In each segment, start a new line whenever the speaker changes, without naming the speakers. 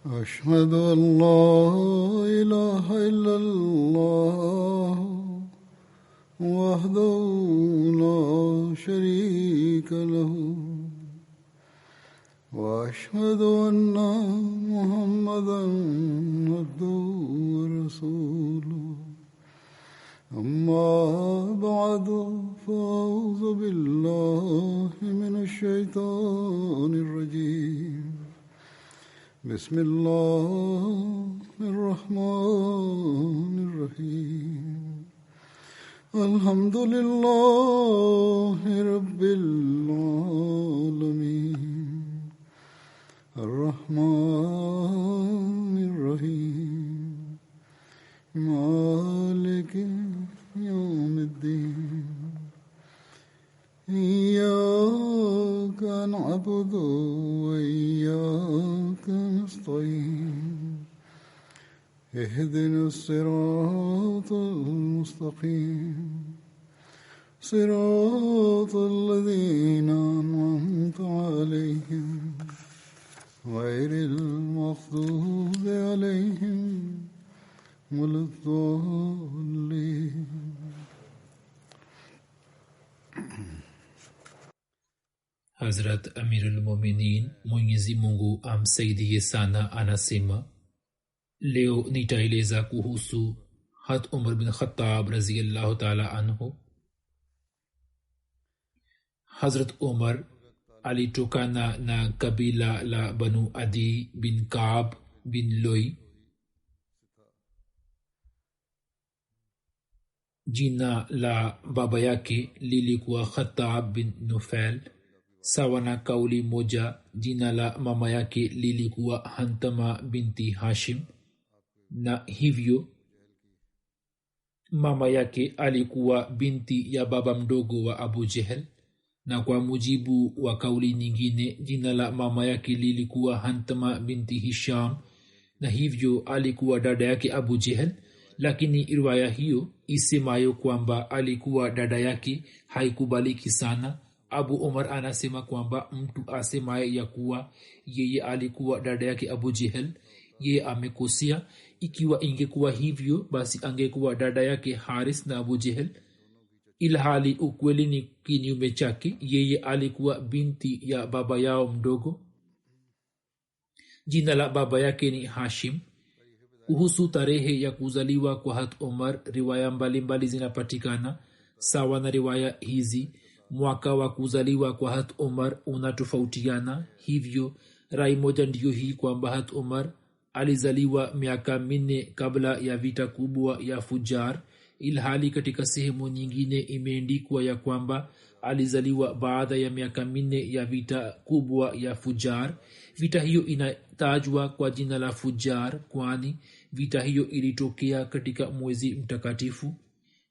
أشهد أن لا إله إلا الله وحده لا شريك له وأشهد أن محمدا عبده ورسوله أما بعد فأعوذ بالله من الشيطان الرجيم بسم الله الرحمن الرحيم الحمد لله رب العالمين الرحمن الرحيم مالك يوم الدين إياك نعبد وإياك نستعين اهدنا الصراط المستقيم صراط الذين أنعمت عليهم غير المغضوب عليهم ولا الضالين.
Hazrat Amirul Mominin Mwenyezi Mungu amsaidie sana anasema, leo nitaeleza kuhusu Hat Umar bin Khattab radhiyallahu ta'ala anhu. Hazrat Umar alitokana na kabila la Banu Adi bin Kaab bin Loi. Jina la baba yake lilikuwa Khattab bin Nufail. Sawa na kauli moja, jina la mama yake lilikuwa Hantama binti Hashim, na hivyo mama yake alikuwa binti ya baba mdogo wa Abu Jahl, na kwa mujibu wa kauli nyingine jina la mama yake lilikuwa Hantama binti Hisham, na hivyo alikuwa dada yake Abu Jahl. Lakini riwaya hiyo isemayo kwamba alikuwa dada yake haikubaliki sana. Abu Umar anasema kwamba mtu asemaye ya kuwa yeye alikuwa dada yake Abu Jahl, yeye amekosea. Ikiwa ingekuwa hivyo, basi angekuwa dada yake Haris na Abu Jahl, ilhali ukweli ni kinyume chake. Yeye alikuwa binti ya baba yao mdogo. Jina la baba yake ni Hashim. Kuhusu tarehe ya kuzaliwa kwa Hat Umar, riwaya mbalimbali zinapatikana. Sawa na riwaya hizi, mwaka wa kuzaliwa kwa Hat Umar unatofautiana. Hivyo rai moja ndiyo hii kwamba Hat Umar alizaliwa miaka 4 kabla ya vita kubwa ya Fujar, ilhali katika sehemu nyingine imeandikwa ya kwamba alizaliwa baada ya miaka 4 ya vita kubwa ya Fujar. Vita hiyo inatajwa kwa jina la Fujar kwani vita hiyo ilitokea katika mwezi mtakatifu,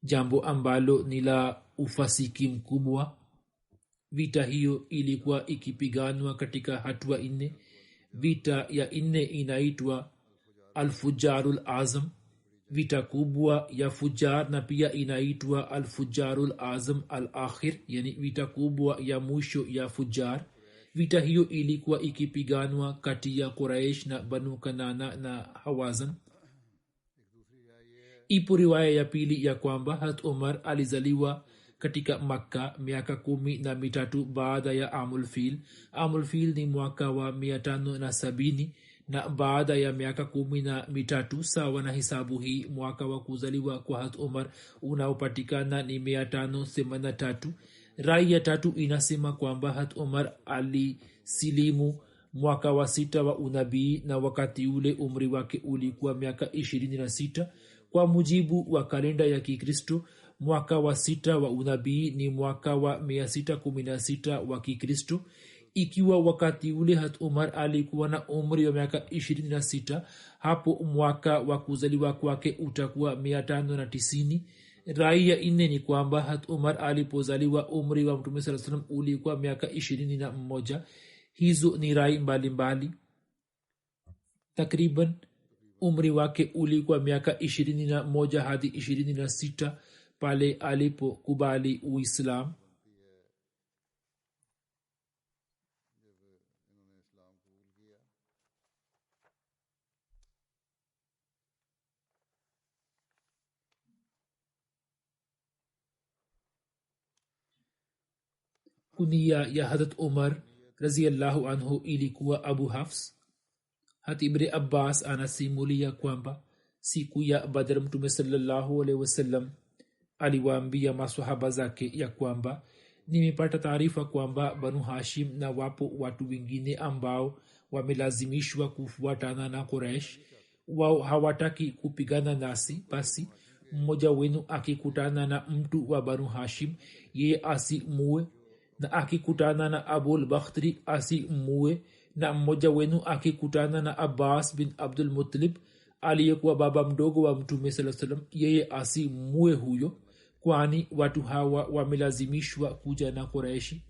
jambo ambalo ni la ufasiki mkubwa. Vita hiyo ilikuwa ikipiganwa katika hatua 4. Vita ya 4 inaitwa Al-Fujarul Azam, vita kubwa ya Fujar, na pia inaitwa Al-Fujarul Azam Al-Akhir, yani vita kubwa ya mwisho ya Fujar. Vita hiyo ilikuwa ikipiganwa kati ya Quraish na Banu Kanana na Hawazan. Ipo riwaya ya pili ya kwamba Hat Umar alizaliwa katika Makka miaka 13 baada ya Amul Fil. Amul Fil ni mwaka wa 570, na baada ya miaka 13 sawa na hisabu hii, mwaka wa kuzaliwa kwa Hat Umar unaopatikana ni 583. Rai ya tatu inasema kwamba Hat Umar alisilimu mwaka wa 6 wa unabii, na wakati ule umri wake ulikuwa miaka 26. Kwa mujibu wa kalenda ya Kikristo, mwaka wa 6 wa unabii ni mwaka wa 616 wa Kikristo. Ikiwa wakati ule Hat Umar alikuwa na umri wa miaka 26, hapo mwaka wa kuzaliwa kwake utakuwa 590. Rai ya 4 ni kwamba Hat Umar alipozaliwa umri wa Mtume sallallahu alaihi wasallam ulikuwa miaka 21. Hizo ni rai mbalimbali. Takriban umri wake ulikuwa miaka 21 hadi 26 pale alipokubali Uislamu. kunia ya hadrat umar raziallahu anhu ilikuwa abu hafs. hat ibn abbas anasimulia kwamba siku ya badr mtume sallallahu alaihi wasallam aliwaambia maswahaba zake ya kwamba nimepata taarifa kwamba banu hashim na wapo watu wengine ambao wamelazimishwa kufuatana na Quraysh. Wao hawataki kupigana nasi, basi mmoja wenu akikutana na mtu wa banu hashim yeye asimue, na akikutana na abul bakhtri asimue, na mmoja wenu akikutana na abbas bin abdul muttalib aliyekuwa baba mdogo wa mtume sallallahu alaihi wasallam yeye asimue huyo, kwani watu hawa wamelazimishwa kuja na Quraishi.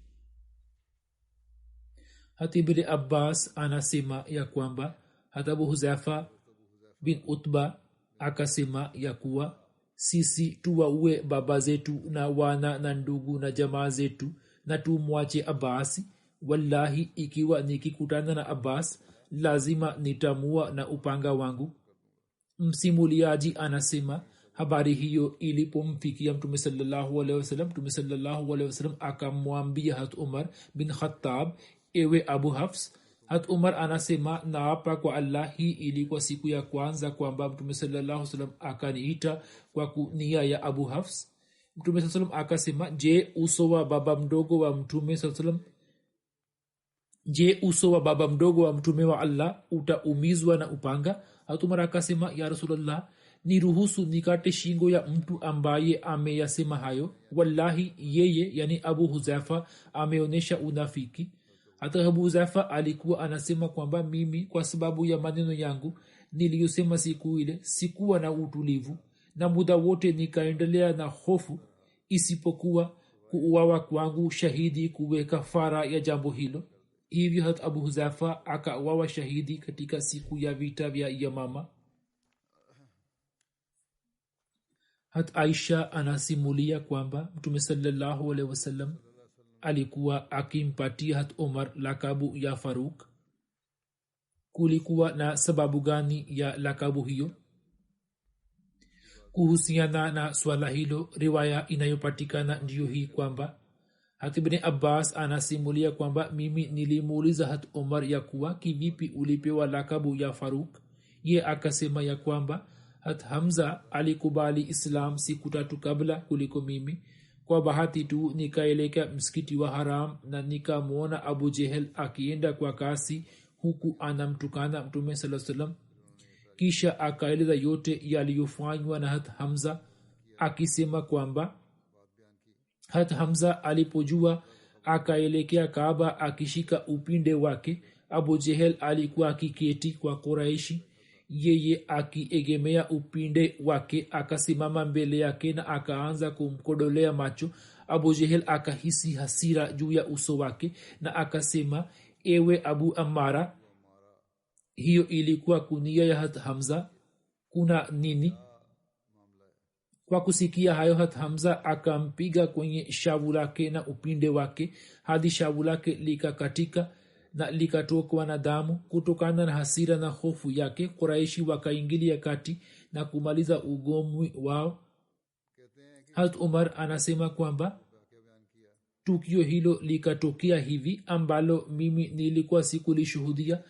hata ibn abbas anasema ya kwamba hata abu huzaifa bin utba akasema ya kuwa sisi tuwaue baba zetu na wana na ndugu na jamaa zetu na tumwache Abbas. Wallahi, ikiwa nikikutana na Abbas lazima nitamua na upanga wangu. Msimuliaji anasema habari hiyo ilipomfikia mtume sallallahu alaihi wasallam, mtume sallallahu alaihi wasallam akamwambia hat Umar bin Khattab, ewe Abu Hafs. hat Umar anasema naapa kwa Allah, hii ilikuwa siku ya kwanza kwamba mtume sallallahu alaihi wasallam akaniita kwa kunia ya Abu Hafs. Mtume sallallahu alaihi wasallam akasema, je, uso wa baba mdogo wa mtume sallallahu alaihi wasallam, je, uso wa baba mdogo wa mtume wa Allah utaumizwa na upanga? hat Umar akasema, ya Rasulullah, ni ruhusu nikate shingo ya mtu ambaye ameyasema hayo. Wallahi, yeye yani Abu Huzaifa ameonyesha unafiki. hata Abu Huzaifa alikuwa anasema kwamba mimi kwa sababu ya maneno yangu niliyosema siku ile sikuwa na utulivu, na muda wote nikaendelea na hofu, isipokuwa kuuawa kwangu shahidi kuwe kafara ya jambo hilo. Hivyo hata Abu Huzaifa akauawa shahidi katika siku ya vita vya Yamama. hat Aisha anasimulia kwamba mtume sallallahu alaihi wasallam alikuwa akimpatia hat Umar lakabu ya Faruk. Kulikuwa na sababu gani ya lakabu hiyo? Kuhusiana na swala hilo, riwaya inayopatikana ndiyo hii kwamba hat ibn Abbas anasimulia kwamba mimi nilimuuliza hat Umar ya kuwa kivipi ulipewa lakabu ya Faruk. Ye akasema ya kwamba hat Hamza alikubali Islam siku 3 kabla kuliko mimi. Kwa bahati tu nikaelekea msikiti wa Haram na nikamwona Abu Jehel akienda kwa kasi huku anamtukana mtume sallallahu alaihi wasallam. Kisha akaeleza yote yaliyofanywa na hat Hamza, akisema kwamba hat Hamza alipojua akaelekea Kaaba akishika upinde wake. Abu Jehel alikuwa akiketi kwa Quraishi, yeye akiegemea upinde wake, akasimama mbele yake na akaanza kumkodolea macho. Abu Jehel akahisi hasira juu ya uso wake na akasema, ewe Abu Ammara. Hiyo ilikuwa kunia ya hat Hamza, kuna nini? Kwa kusikia hayo, hat Hamza akampiga kwenye shavu lake na upinde wake hadi shavu lake likakatika na likatokwa na damu. Kutokana na hasira na hofu yake, Quraishi wakaingilia kati na kumaliza ugomvi wao. hat Umar anasema kwamba tukio hilo likatokea hivi ambalo mimi nilikuwa sikulishuhudia.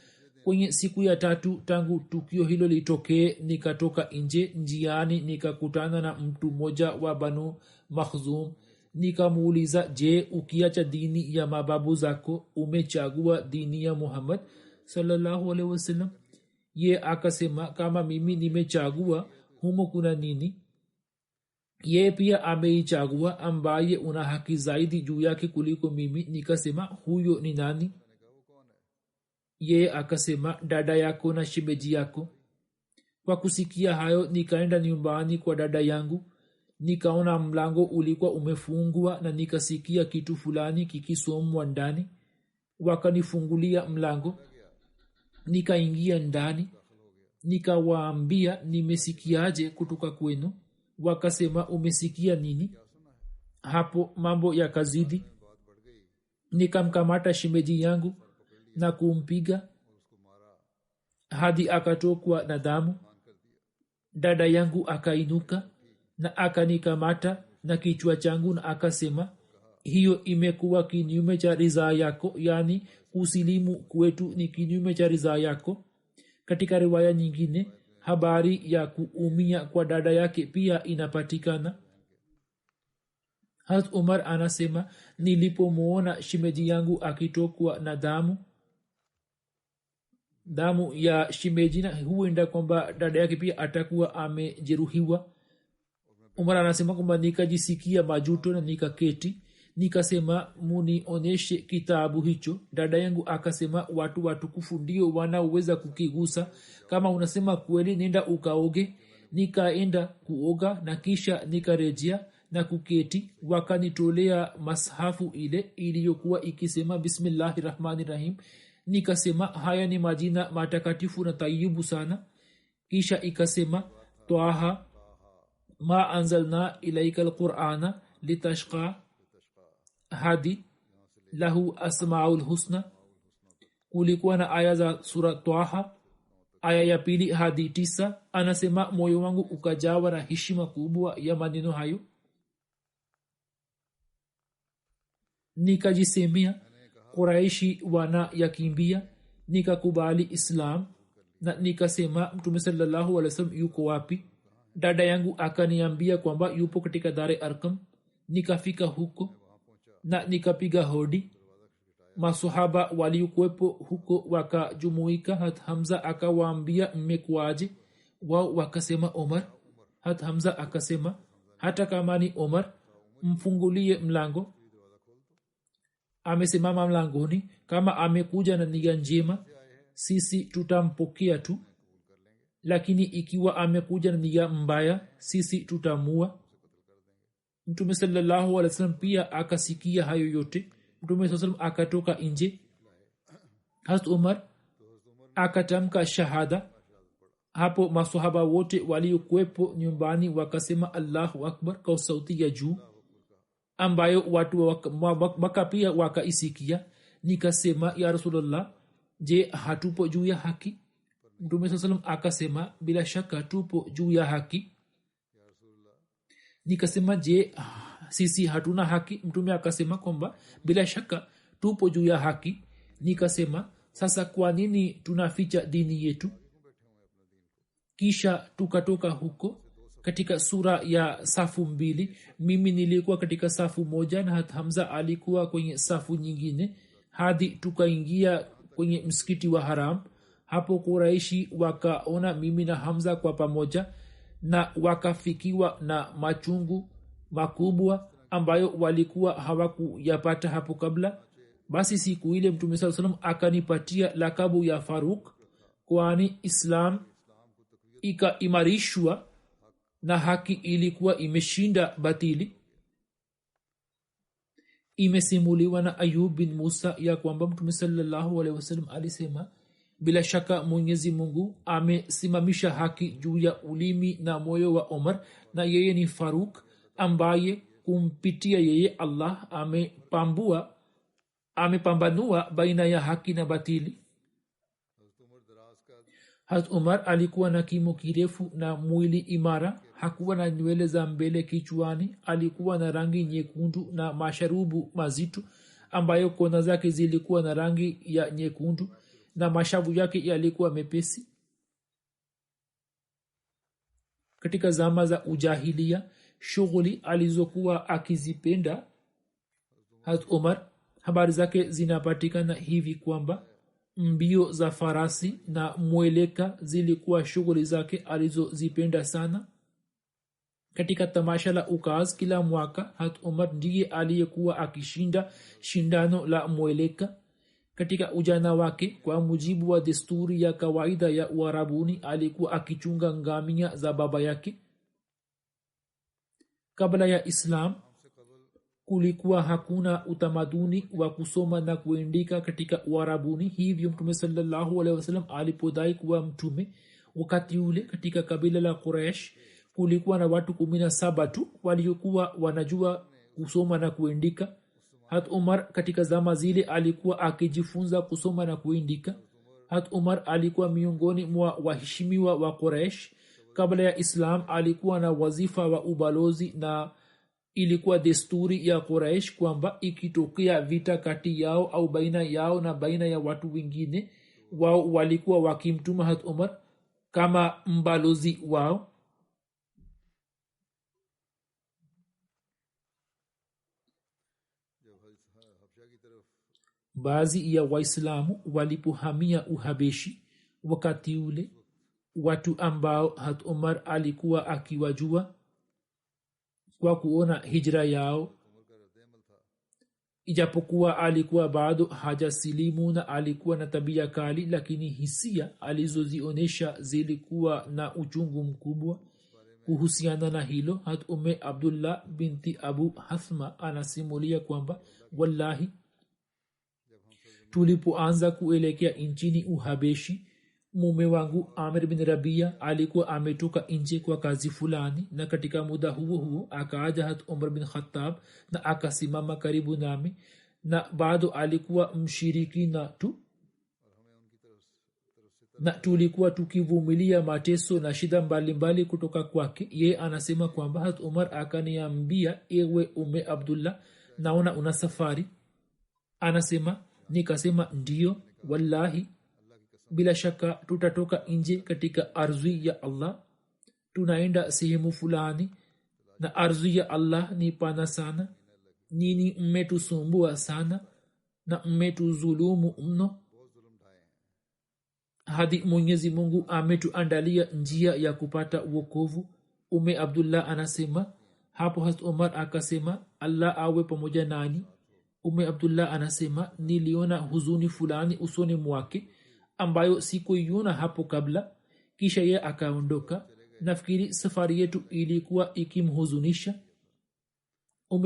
Kwenye siku ya 3 tangu tukio hilo litokee, nikatoka nje. Njiani nikakutana na mtu mmoja wa Banu Makhzum. Nikamuuliza, je, ukiacha dini ya mababu zako umechagua dini ya Muhammad sallallahu alaihi wasallam? Ye akasema, kama mimi nimechagua, humo kuna nini? Ye pia ameichagua ambaye una haki zaidi juu yake kuliko mimi. Nikasema, huyo ni nani? Ye akasema, dada yako na shemeji yako. Kwa kusikia hayo, nikaenda nyumbani kwa dada yangu. Nikaona mlango ulikuwa umefungwa na nikasikia kitu fulani kikisomwa ndani. Wakanifungulia mlango, nikaingia ndani. Nikawaambia, nimesikiaje kutoka kwenu? Wakasema, umesikia nini? Hapo mambo yakazidi. Nikamkamata shemeji yangu na kumpiga hadi akatokwa na damu. Dada yangu akainuka na akanikamata na kichwa changu na akasema, hiyo imekuwa kinyume cha ridhaa yako, yani kusilimu kwetu ni kinyume cha ridhaa yako. Katika riwaya nyingine habari ya kuumia kwa dada yake pia inapatikana. Hazrat Umar anasema nilipomwona shimeji yangu akitokwa na damu ya shimeji, na huenda kwamba dada yake pia atakuwa amejeruhiwa. Umar anasema kwamba nikajisikia majuto na nikaketi, nikasema munioneshe kitabu hicho. Dada yangu akasema watu watukufu ndio wanaoweza kukigusa, kama unasema kweli nenda ukaoge. Nikaenda kuoga na kisha nikarejea na kuketi. Wakanitolea mashafu ile iliyokuwa ikisema bismillahirrahmanirrahim. Nikasema haya ni majina matakatifu na tayyibu sana. Kisha ikasema Taha ma anzalna ilaika alqur'ana litashqa hadi lahu asmaul husna. kulikuwa na aya za sura Taha aya ya 2 hadi 9. Anasema moyo wangu ukajawa na heshima kubwa ya maneno hayo. Nikajisemea Quraishi wana yakimbia. Nikakubali Islam na nikasema Mtume sallallahu alaihi wasallam yuko wapi? Dada yangu akaniambia kwamba yupo katika Dar Arqam. Nikafika huko na nikapiga hodi. Masahaba waliokuwepo huko wakajumuika. Hat Hamza akawaambia mmekuaje? Wao wakasema Omar. Hat Hamza akasema hata kama ni Omar mfungulie mlango. Amesimama mlangoni, kama amekuja na nia njema sisi tutampokea tu, lakini ikiwa amekuja na nia mbaya sisi tutamua. Mtume sallallahu alaihi wasallam pia akasikia hayo yote. Mtume sallallahu alaihi wasallam akatoka nje. Hazrat Umar akatamka shahada. Hapo maswahaba wote waliokuwepo nyumbani wakasema Allahu akbar kwa sauti ya juu ambayo watu waka pia wakaisikia. Nikasema ya Rasulullah, je, hatupo juu ya haki? Mtume sallallahu alaihi wasallam akasema bila shaka tupo juu ya haki. Nikasema je, sisi hatuna haki? Mtume akasema kwamba bila shaka tupo juu ya haki. Nikasema sasa kwa nini tunaficha dini yetu? Kisha tukatoka huko katika sura ya safu 2. Mimi nilikuwa katika safu moja na Hamza alikuwa kwenye safu nyingine, hadi tukaingia kwenye msikiti wa Haram. Hapo Quraishi wakaona mimi na Hamza kwa pamoja na wakafikiwa na machungu makubwa ambayo walikuwa hawakuyapata hapo kabla. Basi siku ile Mtume sallallahu alaihi wasallam akanipatia lakabu ya Faruk, kwani Islam ikaimarishwa na haki ilikuwa imeshinda batili. Imesimuliwa na Ayub bin Musa ya kwamba Mtume sallallahu alaihi wasallam alisema bila shaka Mwenyezi Mungu amesimamisha haki juu ya ulimi na moyo wa Omar, na yeye ni Faruk ambaye kumpitia yeye Allah amepambanua baina ya haki na batili. Hazrat Umar alikuwa na kimo kirefu na mwili imara. Hakuwa na nywele za mbele kichwani. Alikuwa na rangi nyekundu na masharubu mazito ambayo kona zake zilikuwa na rangi ya nyekundu na mashavu yake yalikuwa mepesi. Katika zama za ujahilia, shughuli alizokuwa akizipenda Hazrat Umar, habari zake zinapatikana hivi kwamba mbio za farasi na mweleka zilikuwa shughuli zake alizozipenda sana. Katika tamasha la ukaz kila mwaka Hazrat Umar ndiye aliyekuwa akishinda shindano la mweleka. Katika ujana wake, kwa mujibu wa desturi ya kawaida ya Uarabuni, alikuwa akichunga ngamia za baba yake. Kabla ya Islam kulikuwa hakuna utamaduni wa kusoma na kuandika katika Uarabuni. Hivyo Mtume sallallahu alaihi wasallam alipodai kuwa mtume, wakati ule katika kabila la Quraysh kulikuwa na watu 17 tu waliokuwa wanajua kusoma na kuandika. Hazrat Umar katika zama zile alikuwa akijifunza kusoma na kuandika. Hazrat Umar alikuwa miongoni mwa waheshimiwa wa Quraysh. Kabla ya Islam alikuwa na wazifa wa ubalozi na ilikuwa desturi ya Quraysh kwamba ikitokea vita kati yao au baina yao na baina ya watu wengine, wao walikuwa wakimtuma Hazrat Umar kama mbalozi wao. Baadhi ya Waislamu walipohamia Uhabeshi wakati ule, watu ambao Hazrat Umar alikuwa akiwajua kwa kuona hijra yao, ijapokuwa alikuwa bado hajasilimu na alikuwa na tabia kali, lakini hisia alizozionesha zilikuwa na uchungu mkubwa. Kuhusiana na hilo, Hazrat Abdullah binti Abu Hasma anasimulia kwamba wallahi, tulipoanza kuelekea nchini Uhabeshi, mume wangu Amir bin Rabia alikuwa ametoka nje kwa kazi fulani, na katika muda huo huo akaja Hazrat Umar bin Khattab na akasimama karibu nami, na bado alikuwa mshirikina tu, na tulikuwa tukivumilia mateso na shida mbalimbali kutoka kwake. Ye anasema kwamba Hazrat Umar akaniambia, ewe Abdullah, naona una safari. Anasema nikasema ndiyo, wallahi, bila shaka tutatoka nje katika ardhi ya Allah, tunaenda sehemu fulani, na ardhi ya Allah ni pana sana. Nini mmetusumbua sana na mmetuzulumu mno, hadi Mwenyezi Mungu ametuandalia njia ya kupata wokovu. Abdullah anasema hapo Hazrat Umar akasema, Allah awe pamoja nani. Abdullah anasema niliona huzuni fulani usoni mwake ambayo sikuiona hapo kabla, kisha yeye akaondoka. Nafikiri safari yetu ilikuwa ikimhuzunisha.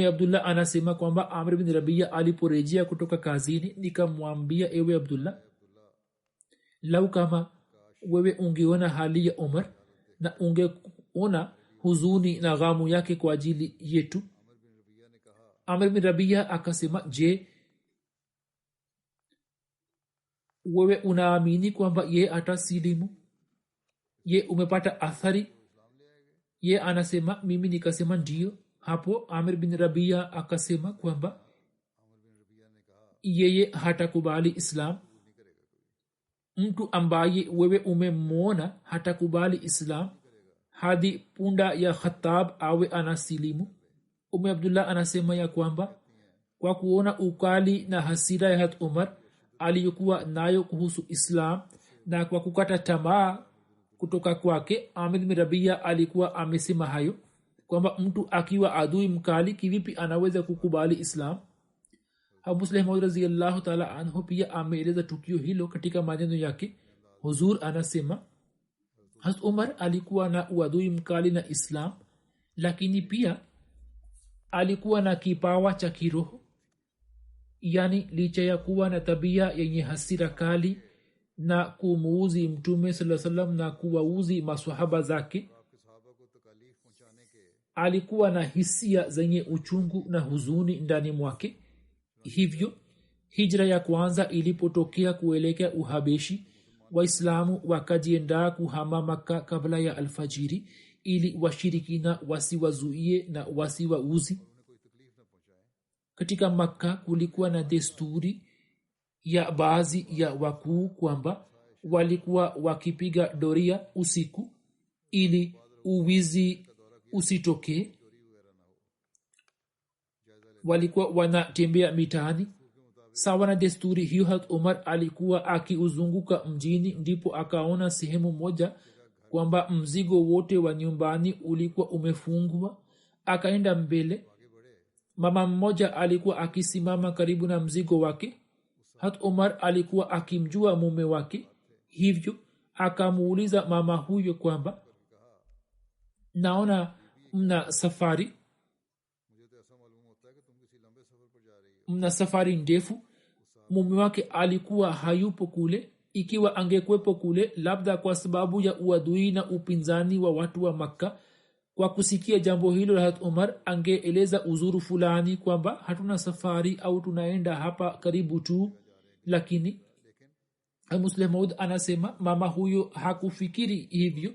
Abdullah anasema kwamba Amr bin Rabia aliporejea kutoka kazini, nikamwambia, ewe Abdullah, lau kama wewe ungeona hali ya Umar na ungeona huzuni na ghamu yake kwa ajili yetu. Amr bin Rabia akasema, je, wewe unaamini kwamba ye atasilimu? Ye umepata athari? Ye anasema mimi nikasema ndiyo. Hapo Amr bin Rabia akasema kwamba yeye hatakubali Islam. Mtu ambaye wewe umemwona hatakubali Islam hadi punda ya Khattab awe anasilimu. Abdullah anasema ya kwamba kwa kuona ukali na hasira ya Hazrat Umar aliyokuwa nayo kuhusu Islam na kwa kukata tamaa kutoka kwake, Amir bin Rabia alikuwa amesema hayo kwamba mtu akiwa adui mkali kivipi anaweza kukubali Islam. Abu Muslim Maud radhiyallahu ta'ala anhu pia ameeleza tukio hilo katika maneno yake. Huzur anasema Hazrat Umar alikuwa na uadui mkali na Islam, lakini pia alikuwa na kipawa cha kiroho. Yani licha ya kuwa na tabia yenye hasira kali na kumuuzi Mtume sallallahu alaihi wasallam na kuwauzi maswahaba zake, alikuwa na hisia zenye uchungu na huzuni ndani mwake. Hivyo hijra ya kwanza ilipotokea kuelekea Uhabeshi, Waislamu wakajiandaa kuhama Makka kabla ya alfajiri ili washirikina wasiwazuie na wasiwauzi. Katika Makka kulikuwa na desturi ya baadhi ya wakuu kwamba walikuwa wakipiga doria usiku ili uwizi usitokee. Walikuwa wanatembea mitaani. Sawa na desturi hiyo, Hazrat Umar alikuwa akiuzunguka mjini, ndipo akaona sehemu moja kwamba mzigo wote wa nyumbani ulikuwa umefungwa. Akaenda mbele. Mama mmoja alikuwa akisimama karibu na mzigo wake. Hazrat Umar alikuwa akimjua mume wake, hivyo akamuuliza mama huyo kwamba naona mna safari ndefu. Mume wake alikuwa hayupo kule. Ikiwa angekuwepo kule, labda kwa sababu ya uadui na upinzani wa watu wa Makka, kwa kusikia jambo hilo la Hazrat Umar angeeleza uzuru fulani kwamba hatuna safari au tunaenda hapa karibu tu. Lakini Muslim Maud anasema mama huyo hakufikiri hivyo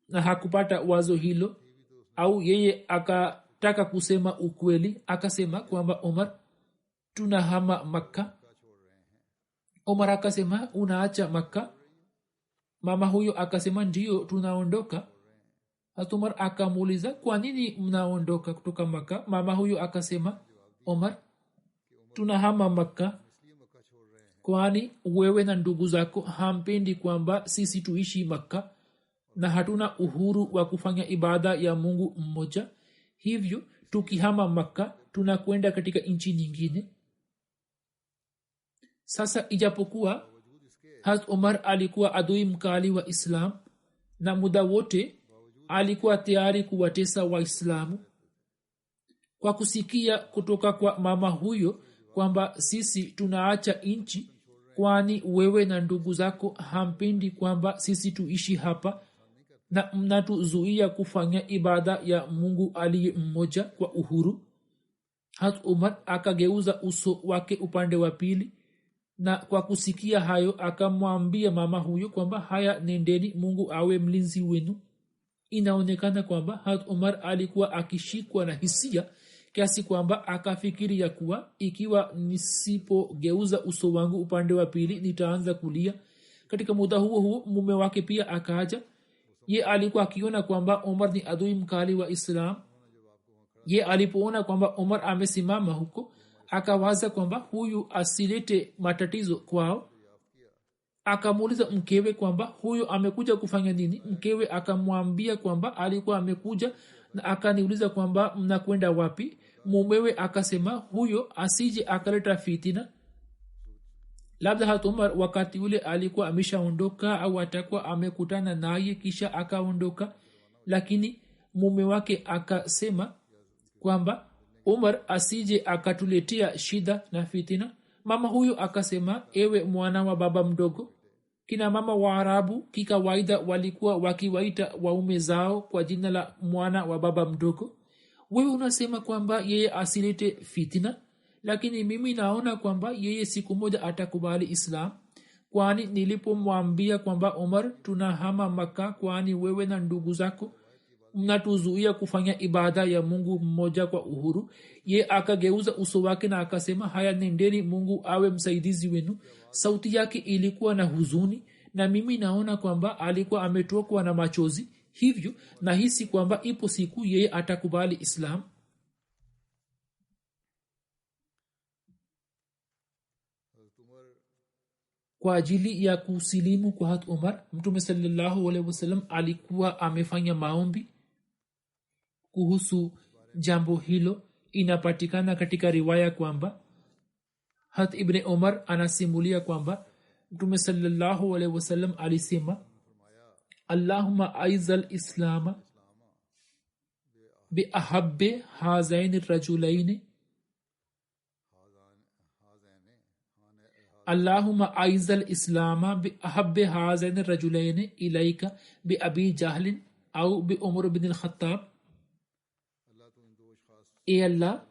na hakupata wazo hilo. au yeye akataka kusema ukweli akasema kwamba Umar tunahama Makka. Umar akasema unaacha Makka? Mama huyo akasema ndio tunaondoka. Umar akamuuliza kwa nini mnaondoka kutoka Makka? Mama huyo akasema Umar tunahama Makka kwani wewe na ndugu zako hampendi kwamba sisi tuishi Makka na hatuna uhuru wa kufanya ibada ya Mungu mmoja, hivyo tukihama Makka tunakwenda katika nchi nyingine. Sasa ijapokuwa Hazrat Umar alikuwa adui mkali wa Islam na muda wote alikuwa tayari kuwatesa Waislamu, kwa kusikia kutoka kwa mama huyo kwamba sisi tunaacha nchi kwani wewe na ndugu zako hampendi kwamba sisi tuishi hapa na mnatuzuia kufanya ibada ya Mungu aliye mmoja kwa uhuru, Hazrat Umar akageuza uso wake upande wa pili, na kwa kusikia hayo akamwambia mama huyo kwamba haya nendeni, Mungu awe mlinzi wenu. Inaonekana kwamba Hazrat Umar alikuwa akishikwa na hisia kiasi kwamba akafikiri ya kuwa ikiwa nisipogeuza uso wangu upande wa pili nitaanza kulia. Katika muda huo mume wake pia akaja. Ye alikuwa akiona kwamba Umar ni adui mkali wa Islam. Ye alipoona kwamba Umar amesimama huko akawaza kwamba huyu asilete matatizo kwao. Akamuuliza mkewe kwamba huyu amekuja kufanya nini. Mkewe akamwambia kwamba alikuwa amekuja na akaniuliza kwamba mnakwenda wapi. Mumewe akasema huyo asije akaleta fitina. Labda Hazrat Umar wakati ule alikuwa ameshaondoka au atakuwa amekutana naye kisha akaondoka, lakini mume wake akasema kwamba Umar asije akatuletea shida na fitina. Mama huyo akasema ewe mwana wa baba mdogo, kina mama wa Arabu kikawaida walikuwa wakiwaita waume zao kwa jina la mwana wa baba mdogo. Wewe unasema kwamba yeye asilete fitina, lakini mimi naona kwamba yeye siku moja atakubali Islam, kwani nilipomwambia kwamba Umar tunahama Makka kwani wewe na ndugu zako mnatuzuia kufanya ibada ya Mungu mmoja kwa uhuru, ye akageuza uso wake na akasema haya nendeni, Mungu awe msaidizi wenu. Sauti yake ilikuwa na huzuni na mimi naona kwamba alikuwa ametokwa na machozi, hivyo nahisi kwamba ipo siku yeye atakubali Islam. Kwa ajili ya kusilimu kwa Hazrat Umar, Mtume sallallahu alaihi wasallam alikuwa amefanya maombi kuhusu jambo hilo. Inapatikana katika riwaya kwamba Hazrat Ibn Umar anasimulia kwamba Mtume sallallahu alaihi wasallam alisema Allahumma aizal islama bi ahabbi hazaini rajulaini, Allahumma aizal islama bi ahabbi hazaini rajulaini ilaika bi abi jahlin au bi Umar bin al-Khattab. E Allah,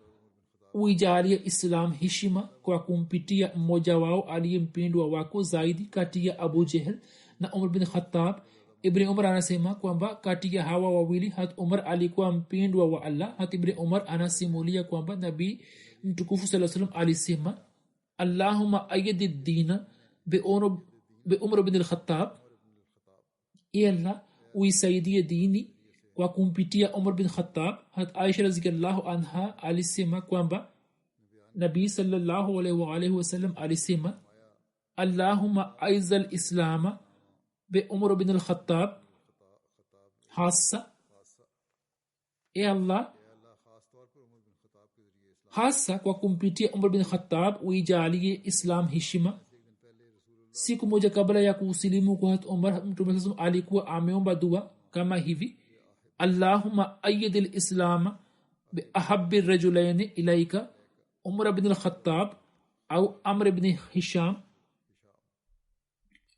uijalie Islam heshima kwa kumpitia mmoja wao aliyempendwa wako zaidi kati ya Abu Jahl na Umar bin Khattab. Ibn Umar anasema kwamba kati ya hawa wawili Hazrat Umar alikuwa mpendwa wa Allah. Hazrat Ibn Umar anasimulia kwamba Nabii mtukufu sallallahu alaihi wasallam alisema Allahumma ayyid dina bi Umar bin al-Khattab, e Allah uisaidie dini kwa kumpitia Umar bin Khattab. Hazrat Aisha radhiyallahu anha alisema kwamba Nabii sallallahu alaihi wasallam alisema Allahumma aizal islama bi Umar bin al-Khattab hasa, e Allah hasa kwa kumpitia Umar bin Khattab uijalie Islam heshima. Siku moja kabla ya kusilimu kwa Hazrat Umar, Mtume alikuwa ameomba dua kama hivi: Allahumma ayyidil islama bi ahabbi rajulaini ilaika Umar bin al-Khattab au Amr bin Hisham.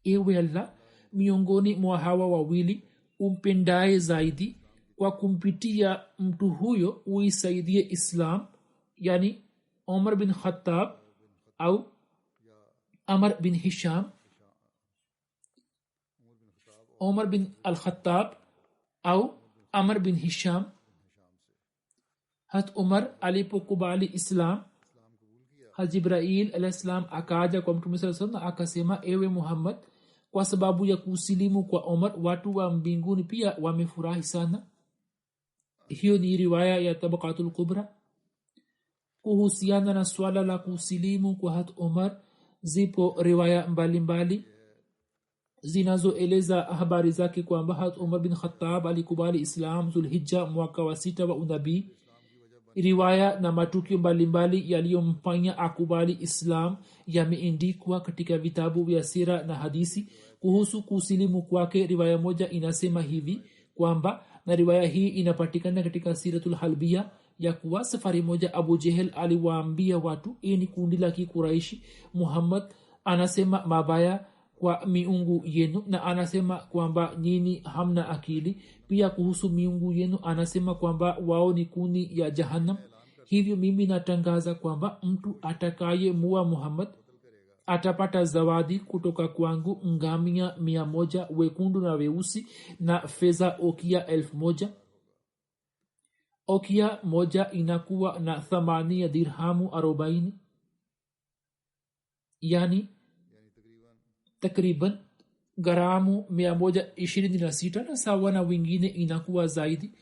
Ewe Allah, miongoni mwa hawa wawili umpendaye zaidi, kwa kumpitia mtu huyo uisaidie Islam, yani Umar bin Khattab au Amr bin Hisham. Umar bin al-Khattab au Amr bin Hisham hat umar alipokubali islam, hat jibrail alayhi salam akaja kwa mtume sallallahu alayhi wasallam akasema, ewe Muhammad, kwa sababu ya kusilimu kwa Umar watu wa mbinguni pia wamefurahi sana. Hiyo ni riwaya ya Tabaqatul Kubra. Kuhusiana na swala la kusilimu kwa hat Umar, zipo riwaya mbalimbali zinazoeleza habari zake kwamba hat Umar bin Khattab alikubali Islam Zulhijja mwaka wa 6 wa unabii. Riwaya na matukio mbalimbali yaliyomfanya akubali Islam yameandikwa katika vitabu vya sira na hadisi. Kuhusu kusilimu kwake, riwaya moja inasema hivi kwamba, na riwaya hii inapatikana katika Siratul Halbiya, ya kuwa safari moja Abu Jehel aliwaambia watu, ni kundi la Kikuraishi, Muhammad anasema mabaya kwa miungu yenu na anasema kwamba nyinyi hamna akili. Pia kuhusu miungu yenu anasema kwamba wao ni kuni ya jahannam. Hivyo mimi natangaza kwamba mtu atakaye muua Muhammad atapata zawadi kutoka kwangu, ngamia 100 wekundu na weusi na fedha okia 1000. Okia moja inakuwa na thamani ya dirhamu 40, yani takriban garamu 126, na sawa na wengine inakuwa zaidi.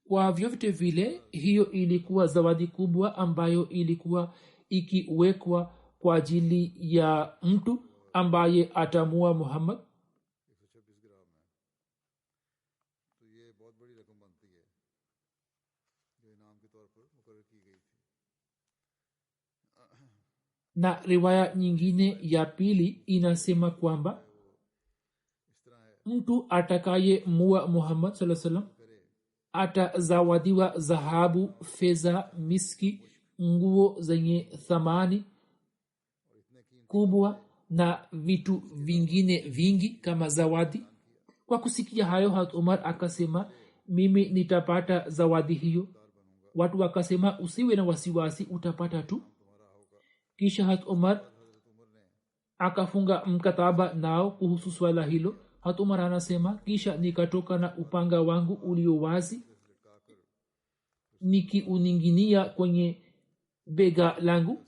Kwa vyote vile hiyo ilikuwa zawadi kubwa ambayo ilikuwa ikiwekwa kwa ajili ya mtu ambaye atamua Muhammad. Na riwaya nyingine ya pili inasema kwamba mtu atakaye mua Muhammad sallallahu alaihi wasallam atazawadiwa dhahabu, fedha, miski, nguo zenye thamani kubwa na vitu vingine vingi kama zawadi. Kwa kusikia hayo, hat Umar akasema, mimi nitapata zawadi hiyo. Watu wakasema, usiwe na wasiwasi, utapata tu. Kisha hat Umar akafunga mkataba nao kuhusu swala hilo. Hat Umar anasema, kisha nikatoka na upanga wangu ulio wazi nikiuning'inia kwenye bega langu,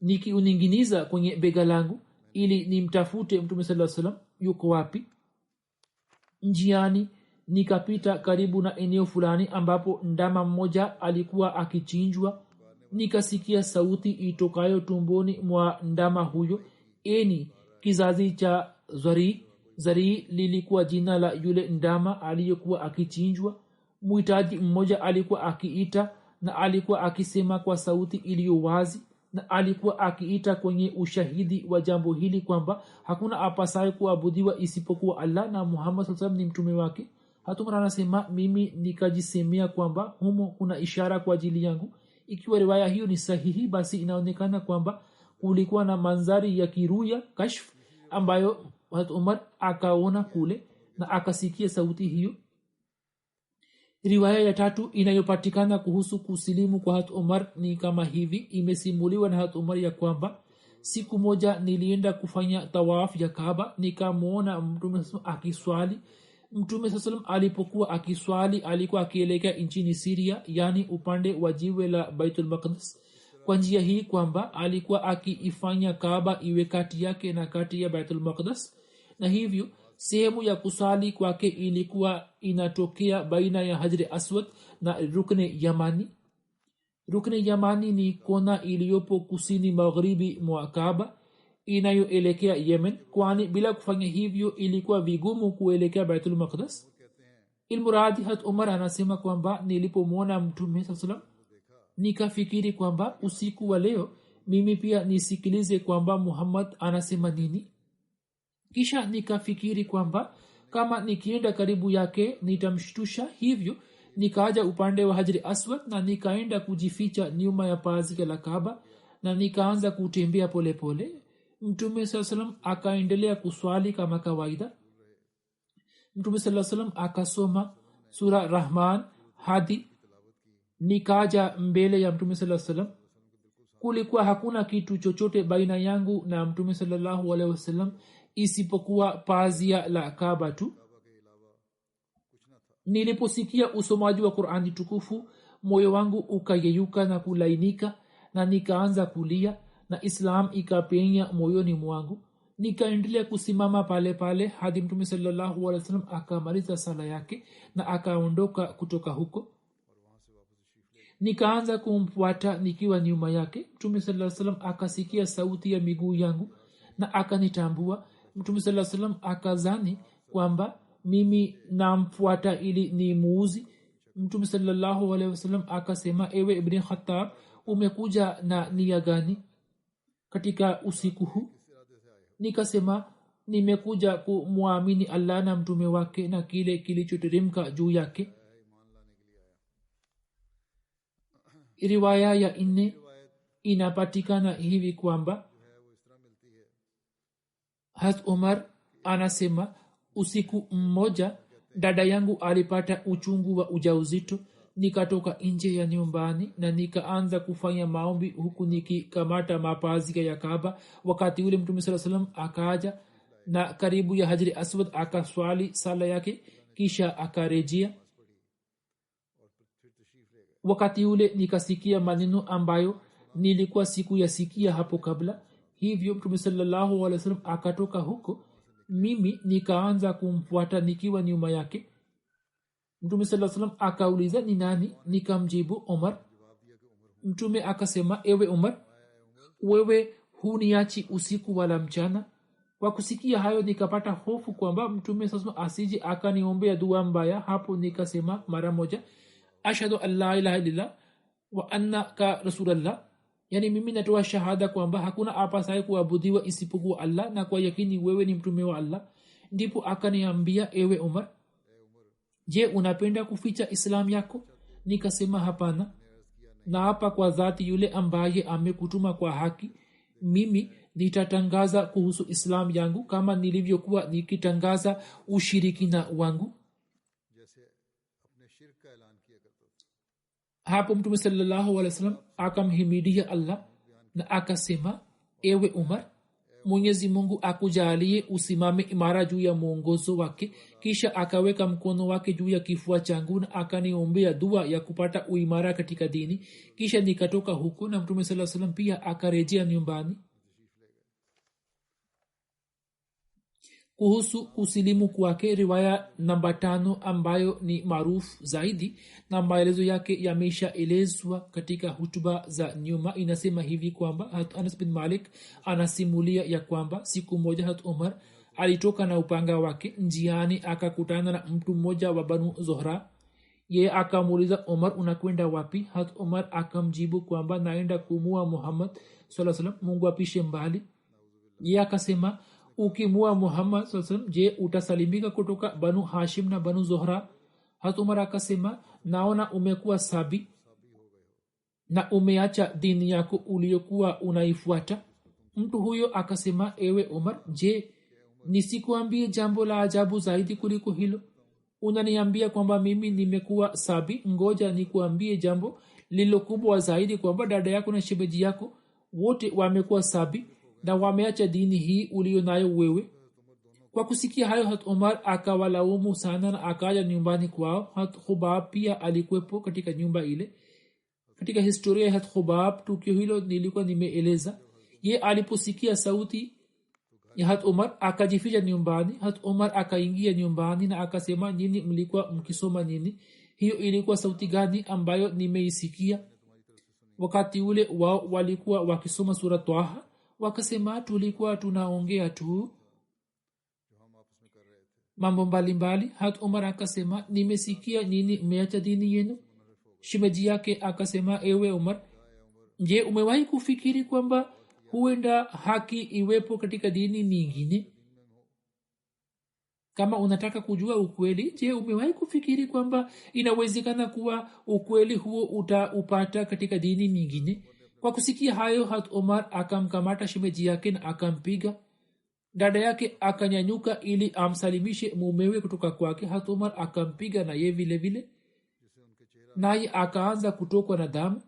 nikiuning'iniza kwenye bega langu ili nimtafute Mtume sallallahu alaihi wasallam yuko wapi. Njiani nikapita karibu na eneo fulani ambapo ndama mmoja alikuwa akichinjwa. Nikasikia sauti itokayo tumboni mwa ndama huyo, eni kizazi cha Zari lilikuwa jina la yule ndama aliyekuwa akichinjwa. Muitaji mmoja alikuwa akiita na alikuwa akisema kwa sauti iliyo wazi, na alikuwa akiita kwenye ushahidi wa jambo hili kwamba hakuna apasaye kuabudiwa isipokuwa Allah na Muhammad sallallahu alaihi wasallam ni mtume wake. Hatumra anasema, mimi nikajisemea kwamba humo kuna ishara kwa ajili yangu. Ikiwa riwaya hiyo ni sahihi, basi inaonekana kwamba kulikuwa na mandhari ya kiruya kashf ambayo Umar akaona kule na akasikia sauti hiyo. Riwaya ya tatu inayopatikana kuhusu kusilimu kwa hat Umar ni kama hivi. Imesimuliwa na hat Umar ya kwamba siku moja nilienda kufanya tawaf ya Kaaba, nikamwona Mtume akiswali. Mtume sallam alipokuwa akiswali alikuwa akielekea nchini Syria, yani upande wa jiwe la Baitul Maqdis. Kwa njia hii kwamba alikuwa akiifanya Kaaba iwe kati yake na kati ya Baitul Maqdis, na hivyo sehemu ya kusali kwake ilikuwa inatokea baina ya Hajr Aswad na Rukne Yamani. Rukne Yamani ni kona iliyopo kusini magharibi mwa Kaaba inayoelekea Yemen, kwani bila kufanya hivyo ilikuwa vigumu kuelekea Baitul Maqdis. Ilmuradi hat Umar anasema kwamba nilipomwona Mtume sallam nikafikiri kwamba usiku wa leo mimi pia nisikilize kwamba Muhammad anasema nini. Kisha nikafikiri kwamba kama nikienda karibu yake nitamshtusha, hivyo nikaja upande wa Hajri Aswad na nikaenda kujificha nyuma ya pazia la Kaaba na nikaanza kutembea polepole. Mtume sallallahu alaihi wasallam akaendelea kuswali kama kawaida. Mtume sallallahu alaihi wasallam akasoma sura Rahman hadi nikaja mbele ya Mtume sallallahu alaihi wasallam. Kulikuwa hakuna kitu chochote baina yangu na Mtume sallallahu alaihi wasallam isipokuwa pazia la Kaaba tu. Niliposikia usomaji wa Qur'ani tukufu, moyo wangu ukayeyuka na kulainika na nikaanza kulia na islam ikapenya moyoni mwangu. Nikaendelea kusimama pale pale hadi mtume sallallahu alaihi wasallam akamaliza sala yake na akaondoka kutoka huko. Nikaanza kumfuata nikiwa nyuma yake. Mtume sallallahu alaihi wasallam akasikia sauti ya miguu yangu na akanitambua. Mtume sallallahu alaihi wasallam akazani kwamba mimi namfuata ili ni muuzi. Mtume sallallahu alaihi wasallam akasema, ewe ibn Khattab, umekuja na nia gani katika usiku huu? Nikasema, nimekuja kumwamini Allah na mtume wake na kile kilichoteremka juu yake. Riwaya ya 4 inapatikana hivi kwamba Hazrat Umar anasema, usiku mmoja dada yangu alipata uchungu wa ujauzito. Nikatoka nje ya nyumbani na nikaanza kufanya maombi huku nikikamata mapazi ya Kaaba. Wakati ule mtume sallallahu alaihi wasallam akaja na karibu ya Hajri Aswad akaswali sala yake kisha akarejea. Wakati ule nikasikia maneno ambayo nilikuwa sikuyasikia hapo kabla. Hivyo mtume sallallahu alaihi wasallam akatoka huko, mimi nikaanza kumfuata nikiwa nyuma yake. Mtume sallallahu alaihi wasallam akauliza, ni nani? Nikamjibu, Umar. Mtume akasema, ewe Umar, wewe huniachi usiku wala mchana. Kwa kusikia hayo nikapata hofu kwamba mtume sallallahu alaihi wasallam asije akaniombea dua mbaya. Hapo nikasema mara moja, ashhadu an la ilaha illallah wa annaka rasulullah, yani mimi natoa shahada kwamba hakuna apasaye kuabudiwa isipokuwa Allah na kwa yakini wewe ni mtume wa Allah. Ndipo akaniambia, ewe Umar, je, unapenda kuficha islam yako? Nikasema hapana, na hapa kwa dhati yule ambaye amekutuma kwa haki, mimi nitatangaza kuhusu islam yangu kama nilivyokuwa nikitangaza ushirikina wangu. Hapo mtume sallallahu alaihi wasallam akamhimidia Allah na akasema, ewe Umar, Mwenyezi Mungu akujalie usimame imara juu ya mwongozo wake. Kisha akaweka mkono wake juu ya kifua changu na akaniombea dua ya kupata uimara katika dini. Kisha nikatoka huko na mtume sallallahu alaihi wasallam pia akarejea nyumbani. Kuhusu kusilimu kwake, riwaya namba 5 ambayo ni maarufu zaidi na maelezo yake yameshaelezwa katika hutuba za nyuma, inasema hivi kwamba Anas bin Malik anasimulia ya kwamba siku moja Hazrat Umar alitoka na upanga wake. Njiani akakutana na mtu mmoja wa Banu Zuhra. Yeye akamuuliza, Umar, unakwenda wapi? Hazrat Umar akamjibu kwamba naenda kumua Muhammad sallallahu alaihi wasallam, Mungu apishe mbali. Yeye akasema, ukimua Muhammad sallallahu alaihi wasallam, je, utasalimika kutoka Banu Hashim na Banu Zuhra? Hazrat Umar akasema, naona umekuwa sabi na umeacha dini yako uliyokuwa unaifuata. Mtu huyo akasema, ewe Umar, je, nisikuambie jambo la ajabu zaidi kuliko hilo? Unaniambia kwamba mimi nimekuwa sabi, ngoja nikuambie jambo lililokubwa zaidi, kwamba dada yako na shemeji yako wote wamekuwa sabi na wameacha dini hii uliyo nayo wewe. Kwa kusikia hayo, Hazrat Umar akawalaumu sana na akaja nyumbani kwao. Hazrat Khubab pia alikuwepo katika nyumba ile. Katika historia ya Hazrat Khubab tukio hilo nilikuwa nimeeleza. Ye aliposikia sauti ya Hazrat Umar akajificha nyumbani. Hazrat Umar akaingia nyumbani na akasema, nyinyi mlikuwa mkisoma nini? Hiyo ilikuwa sauti gani ambayo nimeisikia? Wakati ule wao walikuwa wakisoma sura Taha. Wakasema, tulikuwa tunaongea tu mambo mbalimbali. Hazrat Umar akasema, nimesikia nini mmeacha dini yenu. Shemeji yake akasema, ewe Umar, je, umewahi kufikiri kwamba huenda haki iwepo katika dini nyingine? Kama unataka kujua ukweli, je, umewahi kufikiri kwamba inawezekana kuwa ukweli huo utaupata katika dini nyingine? Kwa kusikia hayo, Hazrat Umar akamkamata shemeji yake na akampiga. Dada yake akanyanyuka ili amsalimishe mumewe kutoka kwake. Hazrat Umar akampiga na yeye vile vile, naye akaanza kutokwa na damu.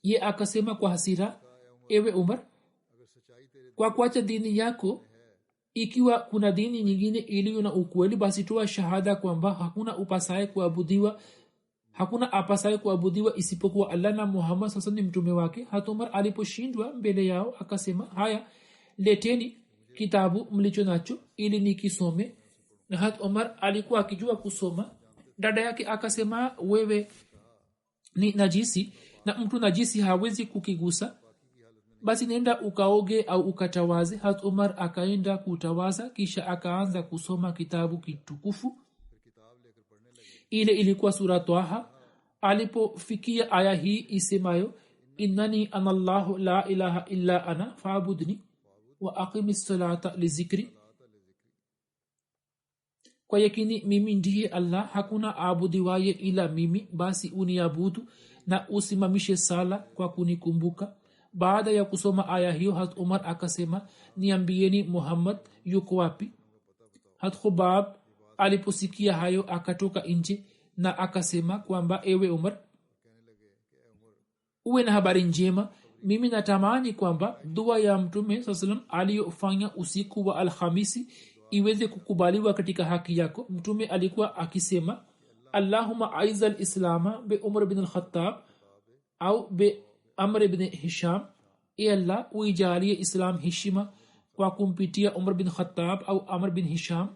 Ye akasema kwa hasira, ewe Umar, kwa kuacha dini yako, ikiwa kuna dini nyingine iliyo na ukweli, basi toa shahada kwamba hakuna upasaye kuabudiwa hakuna apasaye kuabudiwa isipokuwa Allah na Muhammad sasa ni mtume wake. Hat Umar aliposhindwa mbele yao akasema, haya leteni kitabu mlicho nacho ili nikisome. Na Hat Umar alikuwa akijua kusoma. Dada yake akasema, wewe ni najisi na mtu najisi hawezi kukigusa, basi nenda ukaoge au ukatawaze. Hat Umar akaenda kutawaza kisha akaanza kusoma kitabu kitukufu. Ile ilikuwa sura Taha. Alipofikia aya hii isemayo, innani anallahu la ilaha illa ana fa'budni wa aqimis salata lizikri, kwa yakini mimi ndiye Allah, hakuna abudiwaye ila mimi, basi uniabudu na usimamishe sala kwa kunikumbuka. Baada ya kusoma aya hiyo, Hat Umar akasema, niambieni Muhammad yuko wapi? Hat Khubab aliposikia hayo akatoka nje na akasema kwamba, ewe Umar, uwe na habari njema. Mimi natamani kwamba dua ya Mtume sallam aliyofanya usiku wa Alhamisi iweze kukubaliwa katika haki yako. Mtume alikuwa akisema, Allahumma aiza al-islama bi Umar bin al-Khattab au bi Amr bin Hisham, e Allah uijalie Islam heshima kwa kumpitia Umar bin Khattab au Amr bin Hisham.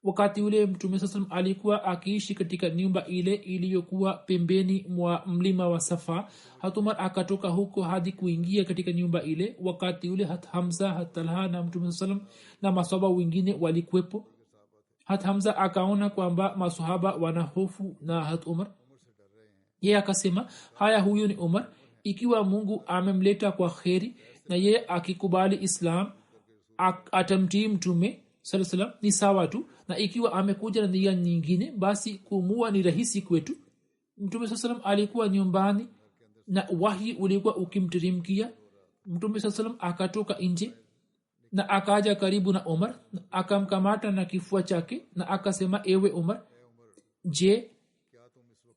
Wakati ule Mtume sallam alikuwa akiishi katika nyumba ile iliyokuwa pembeni mwa mlima wa Safa. Hat Umar akatoka huko hadi kuingia katika nyumba ile. Wakati ule Hat Hamza, Hat Talha na Mtume sallam na maswahaba wengine walikuwepo. Hat Hamza akaona kwamba maswahaba wana hofu na Hat Umar. Yeye akasema, haya, huyu ni Umar, ikiwa Mungu amemleta kwa kheri na yeye akikubali Islam atamtii Mtume sallam ni sawa tu, na ikiwa amekuja na nia nyingine basi kumua ni rahisi kwetu. Mtume sallam alikuwa nyumbani na wahi ulikuwa ukimteremkia. Mtume sallam akatoka nje na akaja karibu na Umar, akamkamata na kifua chake na akasema, ewe Umar, je,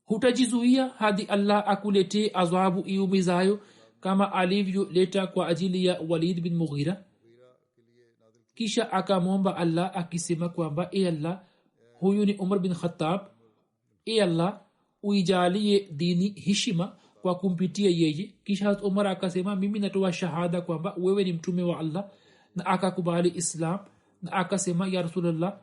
hutajizuia hadi Allah akuletee adhabu iumizayo kama alivyoleta kwa ajili ya Walid bin Mughira? Kisha akamwomba Allah akisema kwamba, e Allah, huyu ni Umar bin Khattab, e Allah uijalie dini heshima kwa kumpitia yeye. Kisha Umar akasema, mimi natoa shahada kwamba wewe ni mtume wa Allah, na akakubali Islam. Na akasema, ya Rasulullah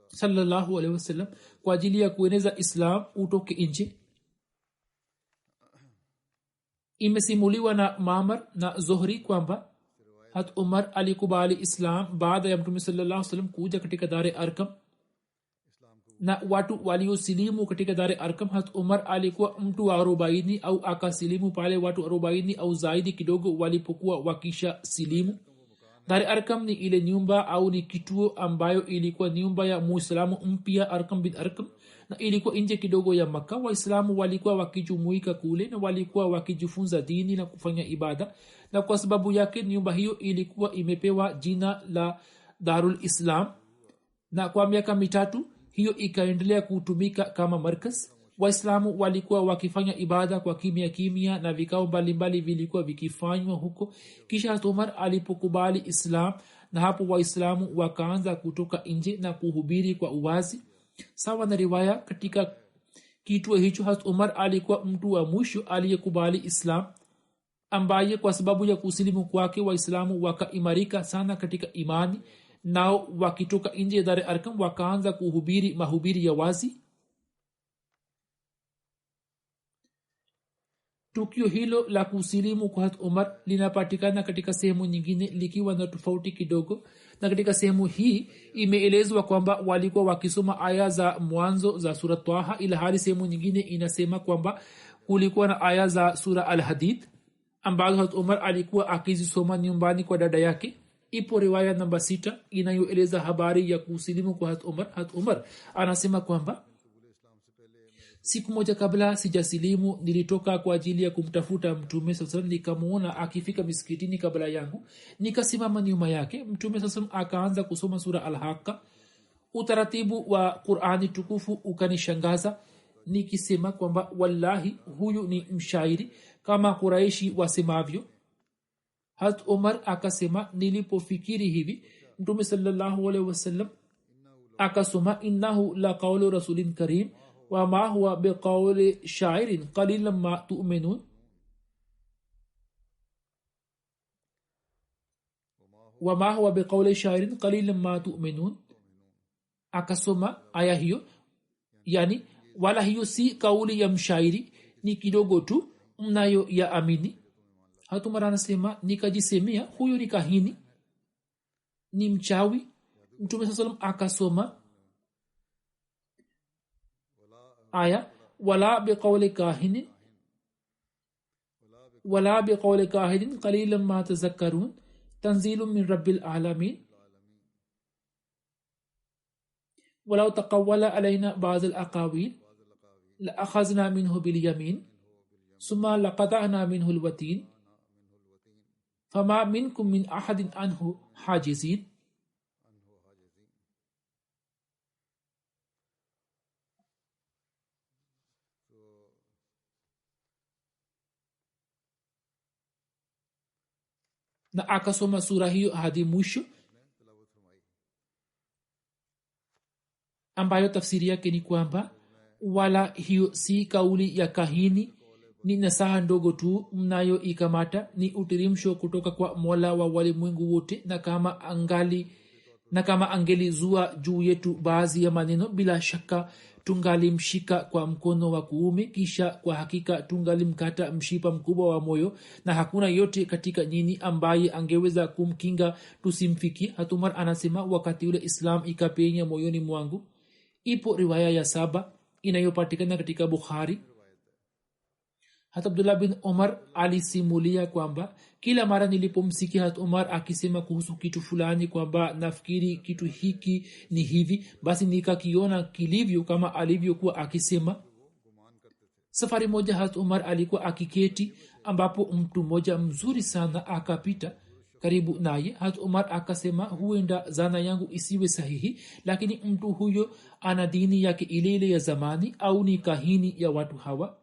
sallallahu alaihi wasallam, kwa ajili ya kueneza Islam utoke nje. Imesimuliwa na Ma'mar na Zuhri kwamba Hat Umar alikubali Islam baada ya Mtume sallallahu alaihi wasallam kuja katika Dar Arqam, na watu waliosilimu katika Dar Arqam, Hat Umar alikuwa mtu wa 40 au akasilimu pale watu 40 au zaidi kidogo walipokuwa wakisha silimu. Dar Arqam ni ile nyumba au ni kituo ambayo ilikuwa nyumba ya Muislamu mpya Arqam bin Arqam, na ilikuwa nje kidogo ya Makka. Waislamu walikuwa wakijumuika kule na walikuwa wakijifunza dini na kufanya ibada, na kwa sababu yake nyumba hiyo ilikuwa imepewa jina la Darul Islam. Na kwa miaka 3 hiyo ikaendelea kutumika kama markaz. Waislamu walikuwa wakifanya ibada kwa kimya kimya na vikao mbalimbali vilikuwa vikifanywa huko. Kisha Umar alipokubali Islam, na hapo Waislamu wakaanza kutoka nje na kuhubiri kwa uwazi. Sawa na riwaya katika kituo hicho, Hazrat Umar alikuwa mtu wa mwisho aliyekubali Islam, ambaye kwa sababu ya kusilimu kwake Waislamu wakaimarika sana katika imani, nao wakitoka nje ya Dar Arqam wakaanza kuhubiri mahubiri ya wazi. Tukio hilo la kusilimu kwa Hazrat Umar linapatikana katika sehemu nyingine likiwa na tofauti kidogo, na katika sehemu hii imeelezwa kwamba walikuwa wakisoma aya za mwanzo za sura Taha, ila hali sehemu nyingine inasema kwamba kulikuwa na aya za sura Al-Hadid ambazo Hazrat Umar alikuwa akizisoma nyumbani kwa dada yake. Ipo riwaya namba 6 inayoeleza habari ya kusilimu kwa Hazrat Umar. Hazrat Umar anasema kwamba siku moja kabla sijasilimu nilitoka kwa ajili ya kumtafuta Mtume sallallahu alaihi wasallam. Nikamuona akifika misikitini kabla yangu, nikasimama nyuma yake. Mtume sallallahu alaihi wasallam akaanza kusoma sura Al-Haqqa. Utaratibu wa Qur'ani tukufu ukanishangaza, nikisema kwamba wallahi huyu ni mshairi kama Quraishi wasemavyo. Hazrat Umar akasema, nilipofikiri hivi Mtume sallallahu alaihi wasallam akasoma, innahu la qawlu rasulin karim wama huwa biqauli shairin qalilan ma tu'minun wama huwa biqauli shairin qalilan ma tu'minun. Akasoma aya hiyo, yani wala hiyo si kauli ya mshairi, ni kidogo tu mnayo ya amini. Hatumar anasema nikajisemea huyo ni kahini, ni mchawi. Mtume sallam akasoma aya wala biqauli kahini wala biqauli kahinin qalilan ma tazakkarun tanzilun min rabbil alamin walau taqawwala alayna ba'd al-aqawil la akhadna minhu bil yamin summa laqata'na minhu al-watin fama minkum min ahadin anhu hajizin. Na akasoma sura hiyo hadi mwisho, ambayo tafsiri yake ni kwamba wala hiyo si kauli ya kahini, ni nasaha ndogo tu mnayo ikamata, ni utirimsho kutoka kwa Mola wa walimwengu wote. Na kama angelizua juu yetu baadhi ya maneno, bila shaka tungalimshika kwa mkono wa kuume, kisha kwa hakika tungalimkata mshipa mkubwa wa moyo, na hakuna yote katika nyinyi ambaye angeweza kumkinga tusimfikie. Hatumar anasema wakati ule Islam ikapenya moyoni mwangu. Ipo riwaya ya 7 inayopatikana katika Bukhari. Hata Abdullah bin Umar alisimulia kwamba kila mara nilipomsikia Hat Umar akisema kuhusu kitu fulani kwamba nafikiri kitu hiki ni hivi, basi nikakiona kilivyo kama alivyokuwa akisema. Safari moja Hat Umar alikuwa akiketi, ambapo mtu mmoja mzuri sana akapita karibu naye. Hat Umar akasema huenda zana yangu isiwe sahihi, lakini mtu huyo ana dini yake ile ile ya zamani, au ni kahini ya watu hawa.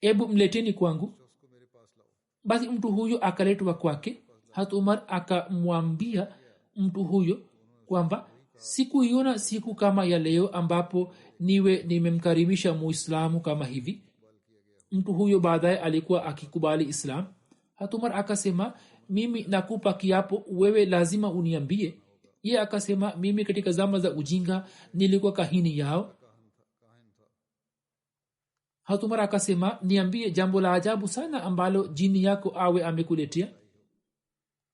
Ebu mleteni kwangu. Basi mtu huyo akaletwa kwake. Hat Umar akamwambia mtu huyo kwamba sikuiona siku kama ya leo ambapo niwe nimemkaribisha Muislamu kama hivi. Mtu huyo baadaye alikuwa akikubali Islam. Hat Umar akasema mimi nakupa kiapo wewe lazima uniambie. Yeye akasema mimi katika zama za ujinga nilikuwa kahini yao. Hat Umar akasema niambie jambo la ajabu sana ambalo jini yako awe amekuletea.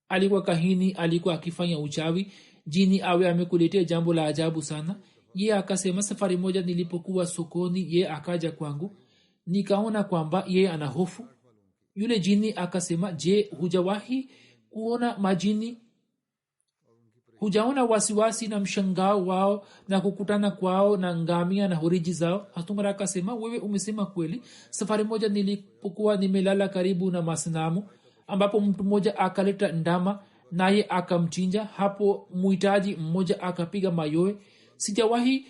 Alikuwa kahini, alikuwa akifanya uchawi, jini awe amekuletea jambo la ajabu sana. Yeye akasema safari moja nilipokuwa sokoni, yeye akaja kwangu, nikaona kwamba yeye ana hofu. Yule jini akasema je, hujawahi kuona majini? Hujaona wasiwasi na mshangao wao na kukutana kwao na ngamia na horiji zao? Hat Umar akasema wewe umesema kweli. Safari moja nilipokuwa nimelala karibu na masanamu, ambapo mtu mmoja akaleta ndama naye akamchinja. Hapo muhitaji mmoja akapiga mayowe. Sijawahi